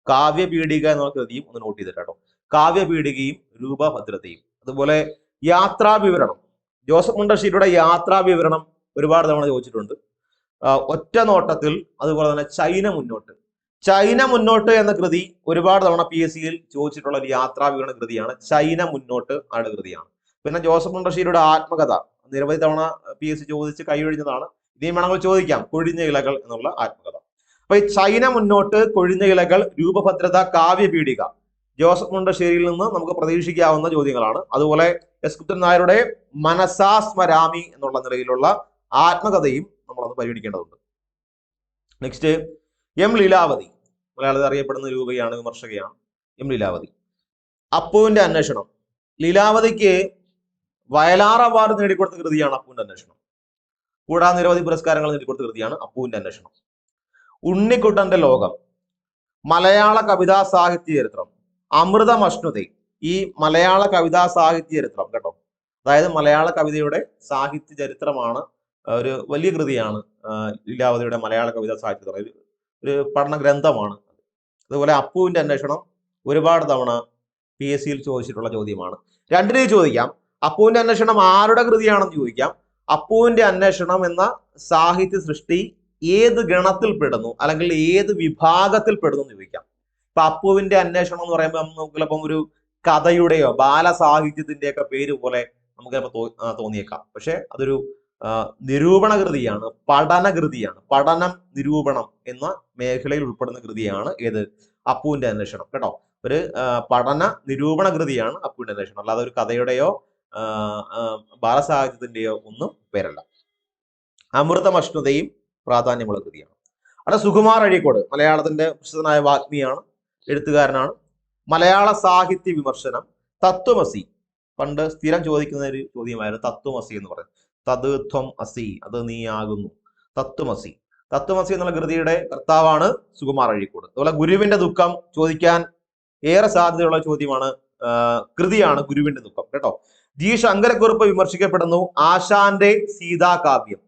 കാവ്യപീഠിക എന്ന കൃതിയും ഒന്ന് നോട്ട് ചെയ്തിട്ട് കേട്ടോ. കാവ്യപീഠികയും രൂപഭദ്രതയും. അതുപോലെ യാത്രാവിവരണം, ജോസഫ് മുണ്ടശ്ശേരിയുടെ യാത്രാവിവരണം ഒരുപാട് തവണ ചോദിച്ചിട്ടുണ്ട്. ഒറ്റ നോട്ടത്തിൽ, അതുപോലെ തന്നെ ചൈന മുന്നോട്ട് എന്ന കൃതി ഒരുപാട് തവണ PSCയിൽ ചോദിച്ചിട്ടുള്ള ഒരു യാത്രാവിവരണ കൃതിയാണ്. ചൈന മുന്നോട്ട് ആട് കൃതിയാണ്. പിന്നെ ജോസഫ് മുണ്ടശ്ശേരിയുടെ ആത്മകഥ നിരവധി തവണ PSC ചോദിച്ച് കൈയൊഴിഞ്ഞതാണ്. ഇനിയും വേണമെങ്കിൽ ചോദിക്കാം, കൊഴിഞ്ഞ ഇലകൾ എന്നുള്ള ആത്മകഥ. അപ്പൊ ഈ ചൈന മുന്നോട്ട്, കൊഴിഞ്ഞ ഇലകൾ, രൂപഭദ്രത, കാവ്യപീഠിക ജോസഫ് മുണ്ടശ്ശേരിയിൽ നിന്ന് നമുക്ക് പ്രതീക്ഷിക്കാവുന്ന ചോദ്യങ്ങളാണ്. അതുപോലെ എസ് ഗുപ്തൻ നായരുടെ മനസാ സ്മരാമി എന്നുള്ള നിലയിലുള്ള ആത്മകഥയും നമ്മളൊന്ന് പരിഗണിക്കേണ്ടതുണ്ട്. നെക്സ്റ്റ് എം ലീലാവതി, മലയാളത്തിൽ അറിയപ്പെടുന്ന രൂപയാണ്, വിമർശകയാണ് എം ലീലാവതി. അപ്പുവിന്റെ അന്വേഷണം, ലീലാവതിക്ക് വയലാർ അവാർഡ് നേടിക്കൊടുത്ത കൃതിയാണ് അപ്പുവിന്റെ അന്വേഷണം. കൂടാതെ നിരവധി പുരസ്കാരങ്ങൾ നേടിക്കൊടുത്ത കൃതിയാണ് അപ്പുവിന്റെ അന്വേഷണം. ഉണ്ണിക്കുട്ടന്റെ ലോകം, മലയാള കവിതാ സാഹിത്യ ചരിത്രം, അമൃതമശ്നുതേ, ഈ മലയാള കവിതാ സാഹിത്യ ചരിത്രം കേട്ടോ, അതായത് മലയാള കവിതയുടെ സാഹിത്യ ചരിത്രമാണ്, ഒരു വലിയ കൃതിയാണ് ലീലാവതിയുടെ മലയാള കവിതാ സാഹിത്യ ഒരു പഠന ഗ്രന്ഥമാണ്. അതുപോലെ അപ്പുവിന്റെ അന്വേഷണം ഒരുപാട് തവണ PSCയിൽ ചോദിച്ചിട്ടുള്ള ചോദ്യമാണ്. രണ്ടിനെയും ചോദിക്കാം. അപ്പുവിന്റെ അന്വേഷണം ആരുടെ കൃതിയാണെന്ന് ചോദിക്കാം. അപ്പുവിന്റെ അന്വേഷണം എന്ന സാഹിത്യ സൃഷ്ടി ഏത് ഗണത്തിൽ പെടുന്നു, അല്ലെങ്കിൽ ഏത് വിഭാഗത്തിൽ പെടുന്നു എന്ന് ചോദിക്കാം. ഇപ്പൊ അപ്പുവിന്റെ അന്വേഷണം എന്ന് പറയുമ്പോൾ നമുക്ക് ചിലപ്പം ഒരു കഥയുടെയോ ബാലസാഹിത്യത്തിന്റെയൊക്കെ പേര് പോലെ നമുക്ക് ചിലപ്പോൾ തോന്നിയേക്കാം. പക്ഷെ അതൊരു നിരൂപണ കൃതിയാണ്, പഠനകൃതിയാണ്. പഠനം നിരൂപണം എന്ന മേഖലയിൽ ഉൾപ്പെടുന്ന കൃതിയാണ് ഏത്? അപ്പുവിന്റെ അന്വേഷണം. കേട്ടോ, ഒരു പഠന നിരൂപണ കൃതിയാണ് അപ്പുവിന്റെ അന്വേഷണം. അല്ലാതെ ഒരു കഥയുടെയോ ബാലസാഹിത്യത്തിന്റെയോ ഒന്നും പേരല്ല. അമൃതമഷ്ണുതയും പ്രാധാന്യമുള്ള കൃതിയാണ്. അവിടെ സുകുമാർ അഴീക്കോട് മലയാളത്തിന്റെ പ്രസിദ്ധനായ വാഗ്മിയാണ്, എഴുത്തുകാരനാണ്. മലയാള സാഹിത്യ വിമർശനം, തത്വമസി. പണ്ട് സ്ഥിരം ചോദിക്കുന്ന ഒരു ചോദ്യമായിരുന്നു തത്വമസി എന്ന് പറയുന്നത്. തത് ത്വം അസി, അത് നീ ആകുന്നു. തത്വമസി. തത്വമസി എന്നുള്ള കൃതിയുടെ കർത്താവാണ് സുകുമാർ അഴീക്കോട്. അതുപോലെ ഗുരുവിന്റെ ദുഃഖം ചോദിക്കാൻ ഏറെ സാധ്യതയുള്ള ചോദ്യമാണ്, കൃതിയാണ് ഗുരുവിന്റെ ദുഃഖം. കേട്ടോ, ജി ശങ്കരക്കുറുപ്പ് വിമർശിക്കപ്പെടുന്നു. ആശാന്റെ സീതാകാവ്യം.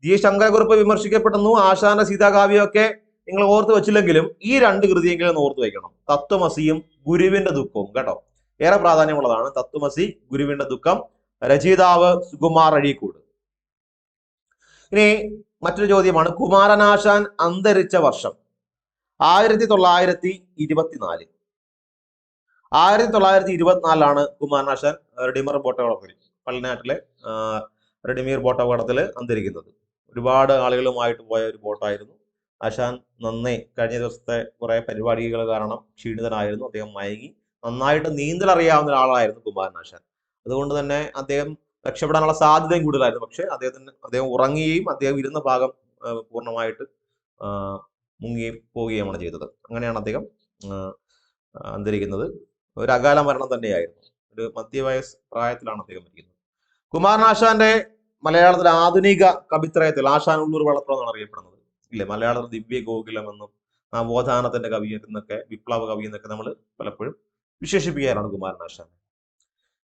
ജി ശങ്കരക്കുറുപ്പ് വിമർശിക്കപ്പെടുന്നു. ആശാന്റെ സീതാകാവ്യമൊക്കെ നിങ്ങൾ ഓർത്ത് വെച്ചില്ലെങ്കിലും ഈ രണ്ട് കൃതിയെങ്കിലും ഓർത്ത് വയ്ക്കണം, തത്വമസിയും ഗുരുവിന്റെ ദുഃഖവും. കേട്ടോ, ഏറെ പ്രാധാന്യമുള്ളതാണ് തത്വമസി, ഗുരുവിന്റെ ദുഃഖം. രചയിതാവ് സുകുമാർ അഴീക്കോട്. ഇനി മറ്റൊരു ചോദ്യമാണ്, കുമാരനാശാൻ അന്തരിച്ച വർഷം 1924. 1924 കുമാരനാശാൻ റെഡിമർ ബോട്ടപകടത്തിൽ, പള്ളിനാട്ടിലെ റെഡിമീർ ബോട്ടപകടത്തിൽ അന്തരിക്കുന്നത്. ഒരുപാട് ആളുകളുമായിട്ട് പോയ ഒരു ബോട്ടായിരുന്നു. ആശാൻ കഴിഞ്ഞ ദിവസത്തെ കുറെ പരിപാടികൾ കാരണം ക്ഷീണിതനായിരുന്നു. അദ്ദേഹം മയങ്ങി. നന്നായിട്ട് നീന്തൽ അറിയാവുന്ന ഒരാളായിരുന്നു കുമാരനാശാൻ. അതുകൊണ്ട് തന്നെ അദ്ദേഹം രക്ഷപ്പെടാനുള്ള സാധ്യതയും കൂടുതലായിരുന്നു. പക്ഷെ അദ്ദേഹം ഉറങ്ങുകയും അദ്ദേഹം ഇരുന്ന ഭാഗം പൂർണ്ണമായിട്ട് മുങ്ങി പോവുകയുമാണ് ചെയ്തത്. അങ്ങനെയാണ് അദ്ദേഹം അന്തരിക്കുന്നത്. ഒരു അകാല മരണം തന്നെയായിരുന്നു. ഒരു മധ്യവയസ് പ്രായത്തിലാണ് അദ്ദേഹം മരിക്കുന്നത്. കുമാരനാശാന്റെ മലയാളത്തിലെ ആധുനിക കവിത്രയത്തിൽ ആശാൻ ഉള്ളൂർ വളർത്തം എന്നാണ് അറിയപ്പെടുന്നത്. ഇല്ലേ, മലയാളത്തിൽ ദിവ്യ ഗോകുലം എന്നും നവോത്ഥാനത്തിന്റെ കവി എന്നൊക്കെ, വിപ്ലവ കവി എന്നൊക്കെ നമ്മൾ പലപ്പോഴും വിശേഷിപ്പിക്കാറാണ് കുമാരനാശാൻ.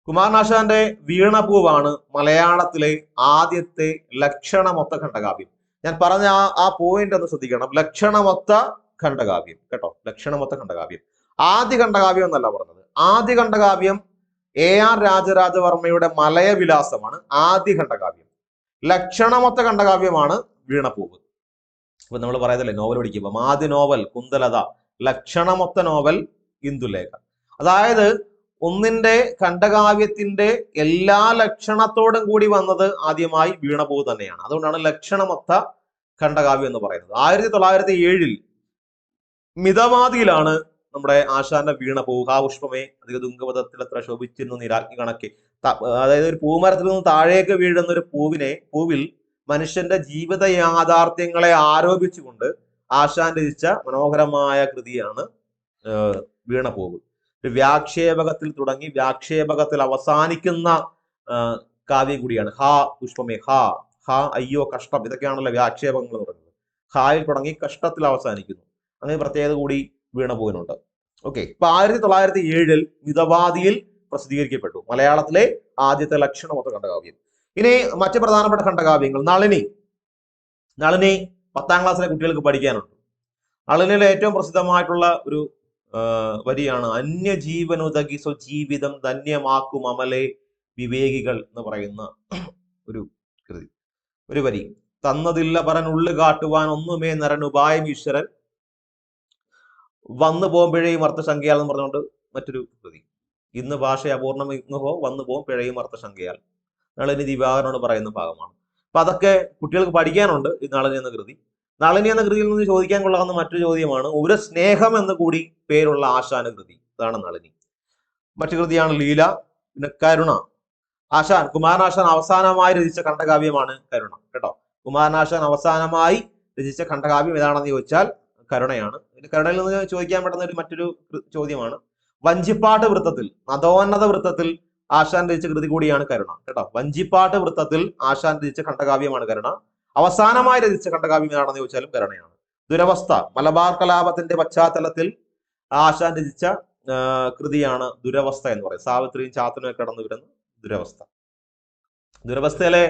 കുമാരനാശാന്റെ വീണപൂവാണ് മലയാളത്തിലെ ആദ്യത്തെ ലക്ഷണമൊത്ത ഖണ്ഡകാവ്യം. ഞാൻ പറഞ്ഞ ആ പോയിന്റ് ഒന്ന് ശ്രദ്ധിക്കണം, ലക്ഷണമൊത്ത ഖണ്ഡകാവ്യം. കേട്ടോ, ലക്ഷണമൊത്ത ഖണ്ഡകാവ്യം. ആദ്യ ഖണ്ഡകാവ്യം എന്നല്ല പറഞ്ഞത്. ആദ്യ ഖണ്ഡകാവ്യം AR രാജരാജവർമ്മയുടെ മലയവിലാസമാണ് ആദ്യ ഖണ്ഡകാവ്യം. ലക്ഷണമൊത്ത ഖണ്ഡകാവ്യമാണ് വീണപൂവ്. ഇപ്പൊ നമ്മൾ പറയതല്ലേ നോവൽ പഠിക്കുമ്പോൾ ആദ്യ നോവൽ കുന്തലത, ലക്ഷണമൊത്ത നോവൽ ഇന്ദുലേഖ. അതായത് ഒന്നിന്റെ ഖണ്ഡകാവ്യത്തിന്റെ എല്ലാ ലക്ഷണത്തോടും കൂടി വന്നത് ആദ്യമായി വീണപൂവ് തന്നെയാണ്. അതുകൊണ്ടാണ് ലക്ഷണമൊത്ത ഖണ്ഡകാവ്യം എന്ന് പറയുന്നത്. 1907 മിതവാദിയിലാണ് നമ്മുടെ ആശാന്റെ വീണപൂവ്. ഹാ പുഷ്പമേ അധിക തുങ്കപഥത്തിൽ എത്ര ശോഭിച്ചിരുന്നു നിരാജ്ഞി കണക്കെ. അതായത് ഒരു പൂമരത്തിൽ നിന്ന് താഴേക്ക് വീഴുന്ന ഒരു പൂവിൽ മനുഷ്യന്റെ ജീവിത യാഥാർത്ഥ്യങ്ങളെ ആരോപിച്ചുകൊണ്ട് ആശാൻ രചിച്ച മനോഹരമായ കൃതിയാണ് വീണപൂവ്. ഒരു വ്യാക്ഷേപകത്തിൽ തുടങ്ങി വ്യാക്ഷേപകത്തിൽ അവസാനിക്കുന്ന കാവ്യം കൂടിയാണ്. ഹാ പുഷ്പമേ, ഹാ ഹാ അയ്യോ കഷ്ടം, ഇതൊക്കെയാണല്ലോ വ്യാക്ഷേപങ്ങൾ എന്ന് പറയുന്നത്. ഹായിൽ തുടങ്ങി കഷ്ടത്തിൽ അവസാനിക്കുന്നു. അങ്ങനെ പ്രത്യേകത കൂടി വീണപൂവിനുണ്ട്. ഓക്കെ, ഇപ്പൊ 1907 മിതവാദിയിൽ പ്രസിദ്ധീകരിക്കപ്പെട്ടു മലയാളത്തിലെ ആദ്യത്തെ ലക്ഷണമൊത്ത ഖണ്ഡകാവ്യം. ഇനി മറ്റു പ്രധാനപ്പെട്ട ഖണ്ഡകാവ്യങ്ങൾ. നളിനി. 10ാം ക്ലാസ്സിലെ കുട്ടികൾക്ക് പഠിക്കാനുണ്ട്. നളിനിയിലെ ഏറ്റവും പ്രസിദ്ധമായിട്ടുള്ള ഒരു വരിയാണ് അന്യജീവനുതകി സ്വജീവിതം ധന്യമാക്കും അമലെ വിവേകികൾ എന്ന് പറയുന്ന ഒരു വരി. തന്നതില്ല പറനുള്ളു കാട്ടുവാൻ ഒന്നുമേ നരൻ ഉപായം ഈശ്വരൻ വന്നു പോകും പിഴയും അർത്ഥശങ്കയാൽ എന്ന് പറഞ്ഞുകൊണ്ട് മറ്റൊരു കൃതി. ഇന്ന് ഭാഷ അപൂർണം ഇന്നുഹോ വന്നു പോകും പിഴയും അർത്ഥശങ്കയാൽ, നളിനി ദിവാകരനോട് പറയുന്ന ഭാഗമാണ്. അപ്പൊ അതൊക്കെ കുട്ടികൾക്ക് പഠിക്കാനുണ്ട് ഈ നളിനി എന്ന കൃതി. നളിനി എന്ന കൃതിയിൽ നിന്ന് ചോദിക്കാൻ കൊള്ളാവുന്ന മറ്റൊരു ചോദ്യമാണ് ഒരു സ്നേഹം എന്ന് കൂടി പേരുള്ള ആശാന കൃതി. അതാണ് നളിനി. മറ്റു കൃതിയാണ് ലീല. പിന്നെ കരുണ. കുമാരനാശാൻ അവസാനമായി രചിച്ച ഖണ്ഡകാവ്യമാണ് കരുണ. കേട്ടോ, കുമാരനാശാൻ അവസാനമായി രചിച്ച ഖണ്ഡകാവ്യം ഏതാണെന്ന് ചോദിച്ചാൽ കരുണയാണ്. കരുണയിൽ നിന്ന് ചോദിക്കാൻ പറ്റുന്ന മറ്റൊരു ചോദ്യമാണ് വഞ്ചിപ്പാട്ട് വൃത്തത്തിൽ, അധോന്നത വൃത്തത്തിൽ ആശാൻ രചിച്ച കൃതി കൂടിയാണ് കരുണ. കേട്ടോ, വഞ്ചിപ്പാട്ട് വൃത്തത്തിൽ ആശാൻ രചിച്ച ഖണ്ഡകാവ്യമാണ് കരുണ. അവസാനമായി രചിച്ച ഖണ്ഡകാവ്യം ഏതാണെന്ന് ചോദിച്ചാലും കരുണയാണ്. ദുരവസ്ഥ. മലബാർ കലാപത്തിന്റെ പശ്ചാത്തലത്തിൽ ആശാൻ രചിച്ച കൃതിയാണ് ദുരവസ്ഥ എന്ന് പറയും. സാവിത്രിയും ചാത്തനും കടന്നു വരുന്ന ദുരവസ്ഥ. ദുരവസ്ഥയിലെ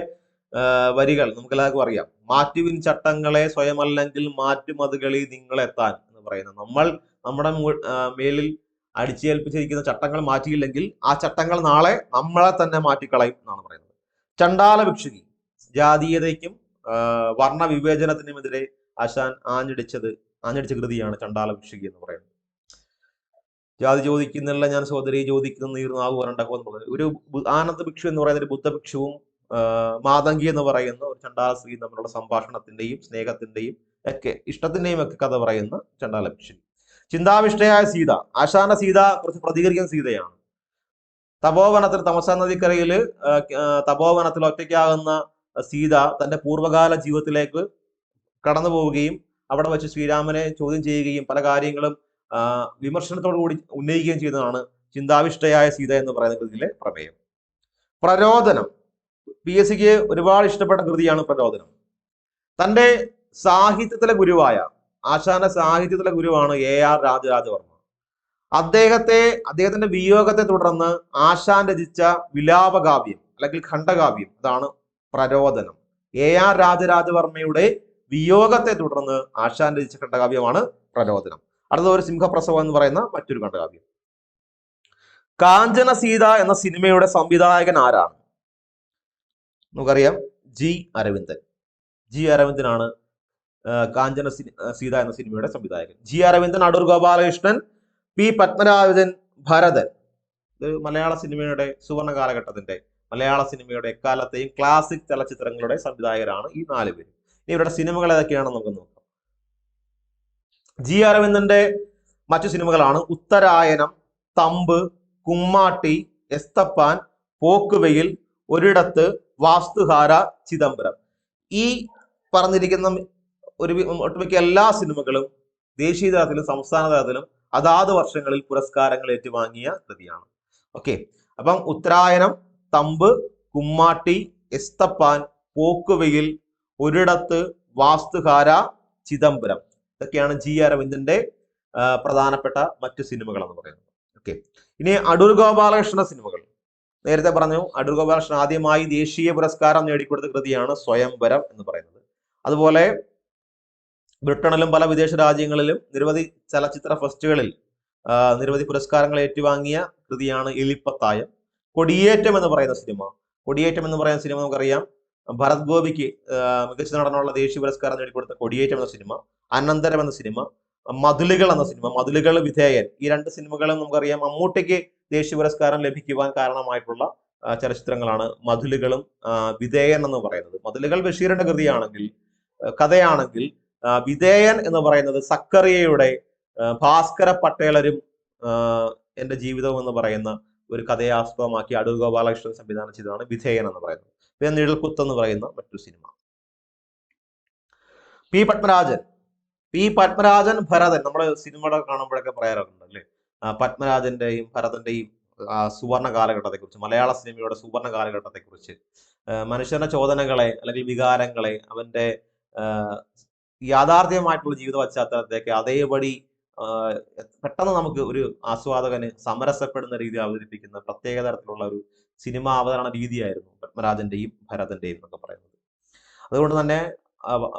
വരികൾ നമുക്കെല്ലാവർക്കും അറിയാം. മാറ്റുവിൻ ചട്ടങ്ങളെ സ്വയമല്ലെങ്കിൽ മാറ്റുമതുകളി നിങ്ങളെത്താൻ എന്ന് പറയുന്നത്. നമ്മുടെ മേലിൽ അടിച്ചേൽപ്പിച്ചിരിക്കുന്ന ചട്ടങ്ങൾ മാറ്റിയില്ലെങ്കിൽ ആ ചട്ടങ്ങൾ നാളെ നമ്മളെ തന്നെ മാറ്റിക്കളയും എന്നാണ് പറയുന്നത്. ചണ്ടാല ഭിക്ഷുകി. ജാതീയതയ്ക്കും വർണ്ണവിവേചനത്തിനുമെതിരെ ആശാൻ ആഞ്ഞടിച്ച കൃതിയാണ് ചണ്ടാല ഭിക്ഷുകി എന്ന് പറയുന്നത്. ജാതി ചോദിക്കുന്നില്ല ഞാൻ സോദരി ചോദിക്കുന്ന നീർനാവ് വരണ്ടൊക്കെ എന്നുള്ളത് ഒരു ആനന്ദ ഭിക്ഷു എന്ന് പറയുന്ന ഒരു ബുദ്ധഭിക്ഷുവും മാതങ്കി എന്ന് പറയുന്ന ഒരു ചണ്ടാല സ്ത്രീ തമ്മിലുള്ള സംഭാഷണത്തിന്റെയും സ്നേഹത്തിന്റെയും ഒക്കെ ഇഷ്ടത്തിന്റെയും ഒക്കെ കഥ പറയുന്ന ചണ്ടാല ഭിക്ഷു. ചിന്താവിഷ്ടയായ സീത, ആശാന സീത കുറച്ച് പ്രതികരിക്കുന്ന സീതയാണ്. തപോവനത്തിൽ തമസാ നദിക്കരയില് തപോവനത്തിൽ ഒറ്റയ്ക്കാകുന്ന സീത തന്റെ പൂർവ്വകാല ജീവിതത്തിലേക്ക് കടന്നു പോവുകയും അവിടെ വെച്ച് ശ്രീരാമനെ ചോദ്യം ചെയ്യുകയും പല കാര്യങ്ങളും വിമർശനത്തോടു കൂടി ഉന്നയിക്കുകയും ചെയ്തതാണ് ചിന്താവിഷ്ടയായ സീത എന്ന് പറയുന്ന കൃതിയിലെ പ്രമേയം. പ്രരോദനം PSCക്ക് ഒരുപാട് ഇഷ്ടപ്പെട്ട കൃതിയാണ് പ്രരോദനം. തന്റെ സാഹിത്യത്തിലെ ഗുരുവായ ആശാന്റെ സാഹിത്യത്തിലെ ഗുരുവാണ് AR രാജരാജവർമ്മ. അദ്ദേഹത്തിന്റെ വിയോഗത്തെ തുടർന്ന് ആശാൻ രചിച്ച വിലാപകാവ്യം അല്ലെങ്കിൽ ഖണ്ഡകാവ്യം അതാണ് പ്രരോദനം. AR രാജരാജവർമ്മയുടെ വിയോഗത്തെ തുടർന്ന് ആശാൻ രചിച്ച ഖണ്ഡകാവ്യമാണ് പ്രരോദനം. അടുത്ത ഒരു സിംഹപ്രസവം എന്ന് പറയുന്ന മറ്റൊരു ഖണ്ഡകാവ്യം. കാഞ്ചന സീത എന്ന സിനിമയുടെ സംവിധായകൻ ആരാണ്? നമുക്കറിയാം G. അരവിന്ദൻ. G. അരവിന്ദനാണ് കാഞ്ചന സീത എന്ന സിനിമയുടെ സംവിധായകൻ. G. അരവിന്ദൻ, അടൂർ ഗോപാലകൃഷ്ണൻ, P. പത്മരാജൻ, ഭരതൻ. ഇത് മലയാള സിനിമയുടെ സുവർണ കാലഘട്ടത്തിന്റെ മലയാള സിനിമയുടെ എക്കാലത്തെയും ക്ലാസിക് ചലച്ചിത്രങ്ങളുടെ സംവിധായകരാണ് ഈ 4 പേര്. ഇനി ഇവരുടെ സിനിമകൾ ഏതൊക്കെയാണെന്ന് നമുക്ക് നോക്കാം. G. അരവിന്ദന്റെ മറ്റു സിനിമകളാണ് ഉത്തരായനം, തമ്പ്, കുമ്മാട്ടി, എസ്തപ്പാൻ, പോക്കുവെയിൽ, ഒരിടത്ത്, വാസ്തുഹാര, ചിദംബരം. ഈ പറഞ്ഞിരിക്കുന്ന ഒട്ടുമിക്ക എല്ലാ സിനിമകളും ദേശീയ തലത്തിലും സംസ്ഥാന തലത്തിലും അതാത് വർഷങ്ങളിൽ പുരസ്കാരങ്ങൾ ഏറ്റുവാങ്ങിയ കൃതിയാണ്. ഓക്കെ, അപ്പം ഉത്തരായനം, തമ്പ്, കുമ്മാട്ടി, എസ്തപ്പാൻ, പോക്കുവെയിൽ, ഒരിടത്ത്, വാസ്തുഹാര, ചിദംബരം. ഇതൊക്കെയാണ് G. അരവിന്ദന്റെ പ്രധാനപ്പെട്ട മറ്റു സിനിമകൾ എന്ന് പറയുന്നത്. ഓക്കെ, ഇനി അടൂർ ഗോപാലകൃഷ്ണന്റെ സിനിമകൾ. നേരത്തെ പറഞ്ഞു അടൂർ ഗോപാലകൃഷ്ണൻ ആദ്യമായി ദേശീയ പുരസ്കാരം നേടിക്കൊടുത്ത കൃതിയാണ് സ്വയംവരം എന്ന് പറയുന്നത്. അതുപോലെ ബ്രിട്ടനിലും പല വിദേശ രാജ്യങ്ങളിലും നിരവധി ചലച്ചിത്ര ഫെസ്റ്റുകളിൽ നിരവധി പുരസ്കാരങ്ങൾ ഏറ്റുവാങ്ങിയ കൃതിയാണ് എലിപ്പത്തായം. കൊടിയേറ്റം എന്ന് പറയുന്ന സിനിമ നമുക്കറിയാം ഭരത് ഗോപിക്ക് മികച്ച നടനുള്ള ദേശീയ പുരസ്കാരം നേടിക്കൊടുത്ത കൊടിയേറ്റം എന്ന സിനിമ, അനന്തരം എന്ന സിനിമ, മതിലുകൾ എന്ന സിനിമ, മതിലുകൾ, വിധേയൻ, ഈ 2 സിനിമകളും നമുക്കറിയാം മമ്മൂട്ടിക്ക് ദേശീയ പുരസ്കാരം ലഭിക്കുവാൻ കാരണമായിട്ടുള്ള ചലച്ചിത്രങ്ങളാണ് മതിലുകളും വിധേയൻ എന്ന് പറയുന്നത്. മതിലുകൾ ബഷീറിന്റെ കഥയാണെങ്കിൽ വിധേയൻ എന്ന് പറയുന്നത് സക്കറിയയുടെ ഭാസ്കര പട്ടേലരും എന്റെ ജീവിതം എന്ന് പറയുന്ന ഒരു കഥയെ ആസ്പദമാക്കി അടൂർ ഗോപാലകൃഷ്ണൻ സംവിധാനം ചെയ്തതാണ് വിധേയൻ എന്ന് പറയുന്നത്. പിന്നെ നിഴൽക്കുത്ത് എന്ന് പറയുന്ന മറ്റൊരു സിനിമ. പി പത്മരാജൻ, ഭരതൻ. നമ്മൾ സിനിമകൾ കാണുമ്പോഴൊക്കെ പറയാറുണ്ട് അല്ലേ, പത്മരാജന്റെയും ഭരതന്റെയും സുവർണ കാലഘട്ടത്തെക്കുറിച്ച്, മലയാള സിനിമയുടെ സുവർണ കാലഘട്ടത്തെക്കുറിച്ച്, മനുഷ്യന്റെ ചോദനകളെ അല്ലെങ്കിൽ വികാരങ്ങളെ അവന്റെ യാഥാർത്ഥ്യമായിട്ടുള്ള ജീവിത പശ്ചാത്തലത്തേക്ക് അതേപടി പെട്ടെന്ന് നമുക്ക് ഒരു ആസ്വാദകന് സമരസപ്പെടുന്ന രീതി അവതരിപ്പിക്കുന്ന പ്രത്യേക തരത്തിലുള്ള ഒരു സിനിമ അവതരണ രീതിയായിരുന്നു പത്മരാജന്റെയും ഭരതന്റെയും എന്നൊക്കെ പറയുന്നത്. അതുകൊണ്ട് തന്നെ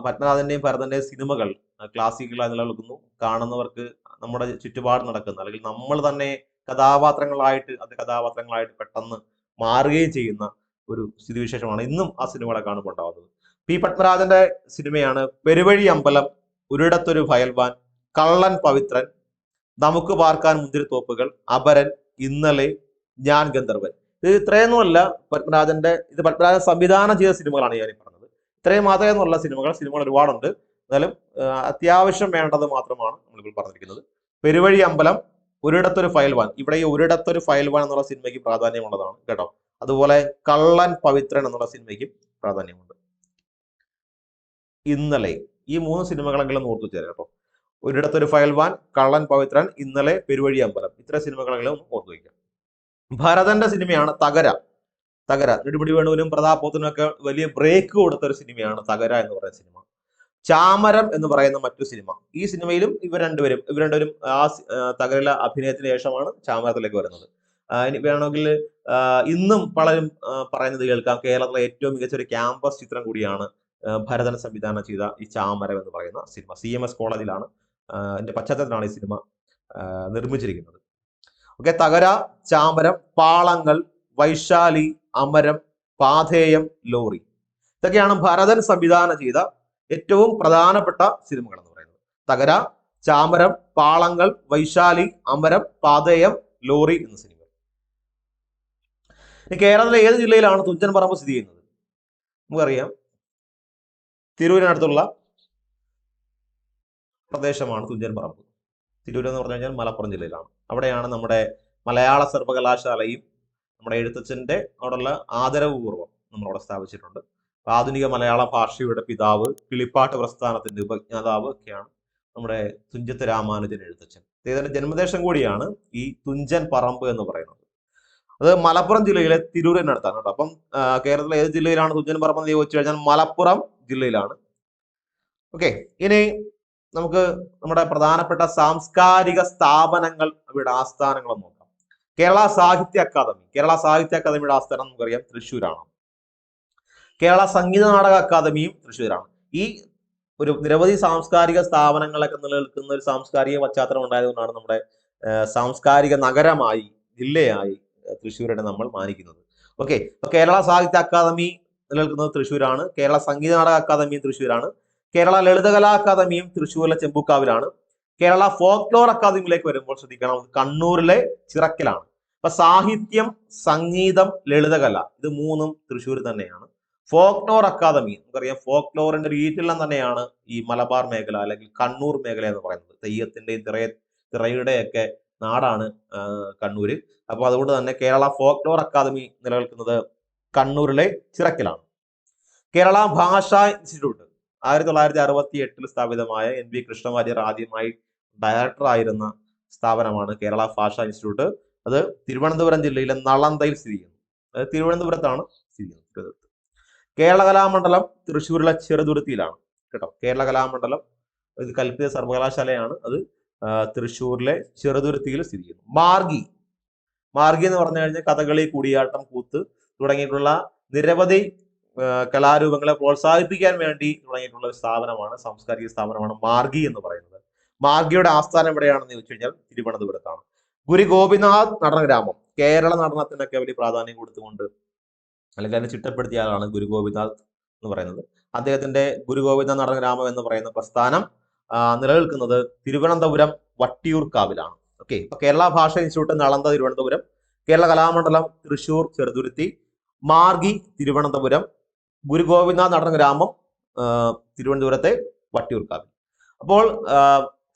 പത്മരാജന്റെയും ഭരതന്റെയും സിനിമകൾ ക്ലാസിക്കുകളായി നിലനിൽക്കുന്നു. കാണുന്നവർക്ക് നമ്മുടെ ചുറ്റുപാട് നടക്കുന്ന അല്ലെങ്കിൽ നമ്മൾ തന്നെ കഥാപാത്രങ്ങളായിട്ട് പെട്ടെന്ന് മാറുകയും ചെയ്യുന്ന ഒരു സ്ഥിതിവിശേഷമാണ് ഇന്നും ആ സിനിമകളെ കാണുമ്പോൾ ഉണ്ടാവുന്നത്. P. പത്മരാജന്റെ സിനിമയാണ് പെരുവഴി അമ്പലം, ഒരിടത്തൊരു ഫയൽവാൻ, കള്ളൻ പവിത്രൻ, നമുക്ക് പാർക്കാൻ മുന്തിരിത്തോപ്പുകൾ, അപരൻ, ഇന്നലെ, ഞാൻ ഗന്ധർവൻ. ഇത് ഇത്രയൊന്നുമല്ല പത്മരാജൻ സംവിധാനം ചെയ്ത സിനിമകളാണ് ഞാൻ പറഞ്ഞത്. ഇത്രയും മാത്രമേ സിനിമകൾ ഒരുപാടുണ്ട്. എന്നാലും അത്യാവശ്യം വേണ്ടത് മാത്രമാണ് നമ്മളിപ്പോൾ പറഞ്ഞിരിക്കുന്നത്. പെരുവഴി അമ്പലം, ഒരിടത്തൊരു ഫയൽവാൻ. ഇവിടെ ഈ ഒരിടത്തൊരു ഫയൽവാൻ എന്നുള്ള സിനിമയ്ക്ക് പ്രാധാന്യമുള്ളതാണ് കേട്ടോ. അതുപോലെ കള്ളൻ പവിത്രൻ എന്നുള്ള സിനിമയ്ക്ക് പ്രാധാന്യമുണ്ട്. ഇന്നലെ, ഈ 3 സിനിമകളെങ്കിലും ഓർത്തു ചേരാം കേട്ടോ. ഒരിടത്തൊരു ഫയൽവാൻ, കള്ളൻ പവിത്രൻ, ഇന്നലെ, പെരുവഴി അമ്പലം. ഇത്ര സിനിമകളെങ്കിലും ഒന്ന് ഓർത്തു വയ്ക്കാം. ഭരതന്റെ സിനിമയാണ് തകര. നെടുമുടി വേണുവിനും പ്രതാപോത്തിനും ഒക്കെ വലിയ ബ്രേക്ക് കൊടുത്ത ഒരു സിനിമയാണ് തകര എന്ന് പറയുന്ന സിനിമ. ചാമരം എന്ന് പറയുന്ന മറ്റു സിനിമ. ഈ സിനിമയിലും ഇവർ രണ്ടുപേരും ആ തകരയിലെ അഭിനയത്തിന് ശേഷമാണ് ചാമരത്തിലേക്ക് വരുന്നത്. ഇനി വേണമെങ്കിൽ ഇന്നും പലരും പറയുന്നത് കേൾക്കാം, കേരളത്തിലെ ഏറ്റവും മികച്ച ഒരു ക്യാമ്പസ് ചിത്രം കൂടിയാണ് ഭരതൻ സംവിധാനം ചെയ്ത ഈ ചാമരം എന്ന് പറയുന്ന സിനിമ. CMS കോളേജിലാണ് എന്റെ പശ്ചാത്തലത്തിലാണ് ഈ സിനിമ നിർമ്മിച്ചിരിക്കുന്നത്. ഓക്കെ, തകര, ചാമരം, പാളങ്ങൾ, വൈശാലി, അമരം, പാഥേയം, ലോറി. ഇതൊക്കെയാണ് ഭരതൻ സംവിധാനം ചെയ്ത ഏറ്റവും പ്രധാനപ്പെട്ട സിനിമകൾ എന്ന് പറയുന്നത്. തകര, ചാമരം, പാളങ്ങൾ, വൈശാലി, അമരം, പാതയം, ലോറി എന്ന സിനിമ. കേരളത്തിലെ ഏത് ജില്ലയിലാണ് തുഞ്ചൻ പറമ്പ് സ്ഥിതി ചെയ്യുന്നത്? നമുക്കറിയാം തിരൂരിനടുത്തുള്ള പ്രദേശമാണ് തുഞ്ചൻ പറമ്പ്. തിരൂർ എന്ന് പറഞ്ഞു കഴിഞ്ഞാൽ മലപ്പുറം ജില്ലയിലാണ്. അവിടെയാണ് നമ്മുടെ മലയാള സർവകലാശാലയും നമ്മുടെ എഴുത്തച്ഛന്റെ അവിടെയുള്ള ആദരവ് പൂർവ്വം നമ്മളവിടെ സ്ഥാപിച്ചിട്ടുണ്ട്. ആധുനിക മലയാള ഭാഷയുടെ പിതാവ്, കിളിപ്പാട്ട് പ്രസ്ഥാനത്തിന്റെ ഉപജ്ഞാതാവ് ഒക്കെയാണ് നമ്മുടെ തുഞ്ചത്ത് രാമാനുജൻ എഴുത്തച്ഛൻ. അദ്ദേഹത്തിന്റെ ജന്മദേശം കൂടിയാണ് ഈ തുഞ്ചൻ പറമ്പ് എന്ന് പറയുന്നത്. അത് മലപ്പുറം ജില്ലയിലെ തിരൂരിനടുത്താണ് കേട്ടോ. അപ്പം കേരളത്തിലെ ഏത് ജില്ലയിലാണ് തുഞ്ചൻ പറമ്പ് എന്ന് ചോദിച്ചു കഴിഞ്ഞാൽ മലപ്പുറം ജില്ലയിലാണ്. ഓക്കെ, ഇനി നമുക്ക് നമ്മുടെ പ്രധാനപ്പെട്ട സാംസ്കാരിക സ്ഥാപനങ്ങൾ, അവയുടെ ആസ്ഥാനങ്ങൾ നോക്കാം. കേരള സാഹിത്യ അക്കാദമി. കേരള സാഹിത്യ അക്കാദമിയുടെ ആസ്ഥാനം നമുക്കറിയാം തൃശ്ശൂരാണ്. കേരള സംഗീത നാടക അക്കാദമിയും തൃശ്ശൂരാണ്. ഈ ഒരു നിരവധി സാംസ്കാരിക സ്ഥാപനങ്ങളൊക്കെ നിലനിൽക്കുന്ന ഒരു സാംസ്കാരിക പശ്ചാത്തലം ഉണ്ടായതുകൊണ്ടാണ് നമ്മുടെ സാംസ്കാരിക നഗരമായി, ജില്ലയായി തൃശ്ശൂരിനെ നമ്മൾ മാനിക്കുന്നത്. ഓക്കെ, അപ്പൊ കേരള സാഹിത്യ അക്കാദമി നിലനിൽക്കുന്നത് തൃശ്ശൂരാണ്. കേരള സംഗീത നാടക അക്കാദമിയും തൃശ്ശൂരാണ്. കേരള ലളിതകലാ അക്കാദമിയും തൃശ്ശൂരിലെ ചെമ്പൂക്കാവിലാണ്. കേരള ഫോക്ലോർ അക്കാദമിയിലേക്ക് വരുമ്പോൾ ശ്രദ്ധിക്കണം, കണ്ണൂരിലെ ചിറക്കലാണ്. അപ്പൊ സാഹിത്യം, സംഗീതം, ലളിതകല ഇത് മൂന്നും തൃശ്ശൂർ തന്നെയാണ്. ഫോക്ലോർ അക്കാദമി നമുക്കറിയാം, ഫോക്ലോറിന്റെ ഒരു ഈറ്റില്ലം തന്നെയാണ് ഈ മലബാർ മേഖല അല്ലെങ്കിൽ കണ്ണൂർ മേഖല എന്ന് പറയുന്നത്. തെയ്യത്തിന്റെയും തിറയുടെയൊക്കെ നാടാണ് കണ്ണൂര്. അപ്പൊ അതുകൊണ്ട് തന്നെ കേരള ഫോക്ലോർ അക്കാദമി നിലനിൽക്കുന്നത് കണ്ണൂരിലെ ചിറക്കലാണ്. കേരള ഭാഷാ ഇൻസ്റ്റിറ്റ്യൂട്ട് 1968 സ്ഥാപിതമായ NV കൃഷ്ണവാര്യർ ആദ്യമായി ഡയറക്ടർ ആയിരുന്ന സ്ഥാപനമാണ് കേരള ഭാഷാ ഇൻസ്റ്റിറ്റ്യൂട്ട്. അത് തിരുവനന്തപുരം ജില്ലയിലെ നളന്തയിൽ സ്ഥിതി ചെയ്യുന്നു. അത് തിരുവനന്തപുരത്താണ് സ്ഥിതി ചെയ്യുന്നത്. കേരള കലാമണ്ഡലം തൃശ്ശൂരിലെ ചെറുതുരുത്തിയിലാണ് കേട്ടോ. കേരള കലാമണ്ഡലം ഇത് കൽപ്പിത സർവകലാശാലയാണ്. അത് തൃശ്ശൂരിലെ ചെറുതുരുത്തിയിൽ സ്ഥിതി ചെയ്യുന്നു. മാർഗി എന്ന് പറഞ്ഞു കഴിഞ്ഞാൽ കഥകളി, കൂടിയാട്ടം, കൂത്ത് തുടങ്ങിയിട്ടുള്ള നിരവധി കലാരൂപങ്ങളെ പ്രോത്സാഹിപ്പിക്കാൻ വേണ്ടി തുടങ്ങിയിട്ടുള്ള ഒരു സ്ഥാപനമാണ്, സാംസ്കാരിക സ്ഥാപനമാണ് മാർഗി എന്ന് പറയുന്നത്. മാർഗിയുടെ ആസ്ഥാനം എവിടെയാണെന്ന് ചോദിച്ചു കഴിഞ്ഞാൽ തിരുവനന്തപുരത്താണ്. ഗുരു ഗോപിനാഥ് നടനഗ്രാമം. കേരള നടനത്തിനൊക്കെ വലിയ പ്രാധാന്യം കൊടുത്തുകൊണ്ട് അല്ലെങ്കിൽ അതിനെ ചിട്ടപ്പെടുത്തിയ ആളാണ് ഗുരു ഗോപിനാഥ് എന്ന് പറയുന്നത്. അദ്ദേഹത്തിന്റെ ഗുരു ഗോപിനാഥ് നടനഗ്രാമം എന്ന് പറയുന്ന പ്രസ്ഥാനം നിലനിൽക്കുന്നത് തിരുവനന്തപുരം വട്ടിയൂർക്കാവിലാണ്. ഓക്കെ, ഇപ്പൊ കേരള ഭാഷാ ഇൻസ്റ്റിറ്റ്യൂട്ട് നളന്ദ തിരുവനന്തപുരം, കേരള കലാമണ്ഡലം തൃശ്ശൂർ ചെറുതുരുത്തി, മാർഗി തിരുവനന്തപുരം, ഗുരു ഗോപിനാഥ് നടനഗ്രാമം തിരുവനന്തപുരത്തെ വട്ടിയൂർക്കാവിൽ. അപ്പോൾ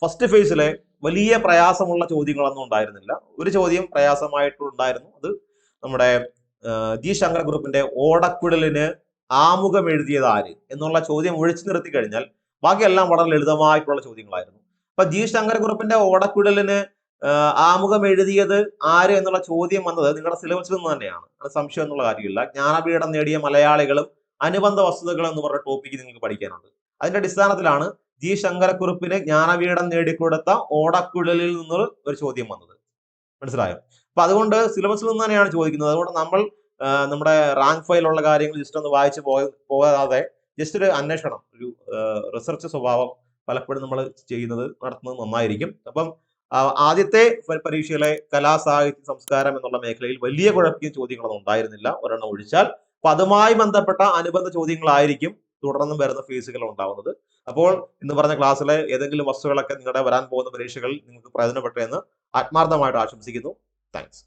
ഫസ്റ്റ് ഫേസിലെ വലിയ പ്രയാസമുള്ള ചോദ്യങ്ങളൊന്നും ഉണ്ടായിരുന്നില്ല. ഒരു ചോദ്യം പ്രയാസമായിട്ടുണ്ടായിരുന്നു. അത് നമ്മുടെ ജി ശങ്കര ഗ്രൂപ്പിന്റെ ഓടക്കുഴലിന് ആമുഖം എഴുതിയത് ആര് എന്നുള്ള ചോദ്യം ഒഴിച്ചു നിർത്തി കഴിഞ്ഞാൽ ബാക്കിയെല്ലാം വളരെ ലളിതമായിട്ടുള്ള ചോദ്യങ്ങളായിരുന്നു. അപ്പൊ ജി ശങ്കര ഗ്രൂപ്പിന്റെ ഓടക്കുഴലിന് ആമുഖം എഴുതിയത് ആര് എന്നുള്ള ചോദ്യം വന്നത് നിങ്ങളുടെ സിലബസിൽ നിന്ന് തന്നെയാണ്. അത് സംശയം എന്നുള്ള കാര്യമില്ല. ജ്ഞാനപീഠം നേടിയ മലയാളികളും അനുബന്ധ വസ്തുതകളും എന്ന് പറഞ്ഞ ടോപ്പിക്ക് നിങ്ങൾക്ക് പഠിക്കാനുണ്ട്. അതിന്റെ അടിസ്ഥാനത്തിലാണ് ജി ശങ്കരക്കുറുപ്പിന് ജ്ഞാനപീഠം നേടിക്കൊടുത്ത ഓടക്കുഴലിൽ നിന്ന് ഒരു ചോദ്യം വന്നത്. മനസ്സിലായോ? അപ്പൊ അതുകൊണ്ട് സിലബസിൽ നിന്ന് തന്നെയാണ് ചോദിക്കുന്നത്. അതുകൊണ്ട് നമ്മൾ നമ്മുടെ റാങ്ക് ഫയലുള്ള കാര്യങ്ങൾ ജസ്റ്റ് ഒന്ന് വായിച്ച് പോകാതെ ജസ്റ്റ് ഒരു അന്വേഷണം, ഒരു റിസർച്ച് സ്വഭാവം പലപ്പോഴും നമ്മൾ നടത്തുന്നത് നന്നായിരിക്കും. അപ്പം ആദ്യത്തെ പരീക്ഷയിലെ കലാ, സാഹിത്യ, സംസ്കാരം എന്നുള്ള മേഖലയിൽ വലിയ കുഴപ്പവും ചോദ്യങ്ങളൊന്നും ഉണ്ടായിരുന്നില്ല, ഒരെണ്ണം ഒഴിച്ചാൽ. അപ്പൊ അതുമായി ബന്ധപ്പെട്ട അനുബന്ധ ചോദ്യങ്ങളായിരിക്കും തുടർന്നും വരുന്ന ഫേസുകൾ ഉണ്ടാവുന്നത്. അപ്പോൾ ഇന്ന് പറഞ്ഞ ക്ലാസ്സിലെ ഏതെങ്കിലും വസ്തുക്കളൊക്കെ നിങ്ങളുടെ വരാൻ പോകുന്ന പരീക്ഷകളിൽ നിങ്ങൾക്ക് പ്രയോജനപ്പെട്ടു എന്ന് ആത്മാർത്ഥമായിട്ട് ആശംസിക്കുന്നു. താങ്ക്സ്.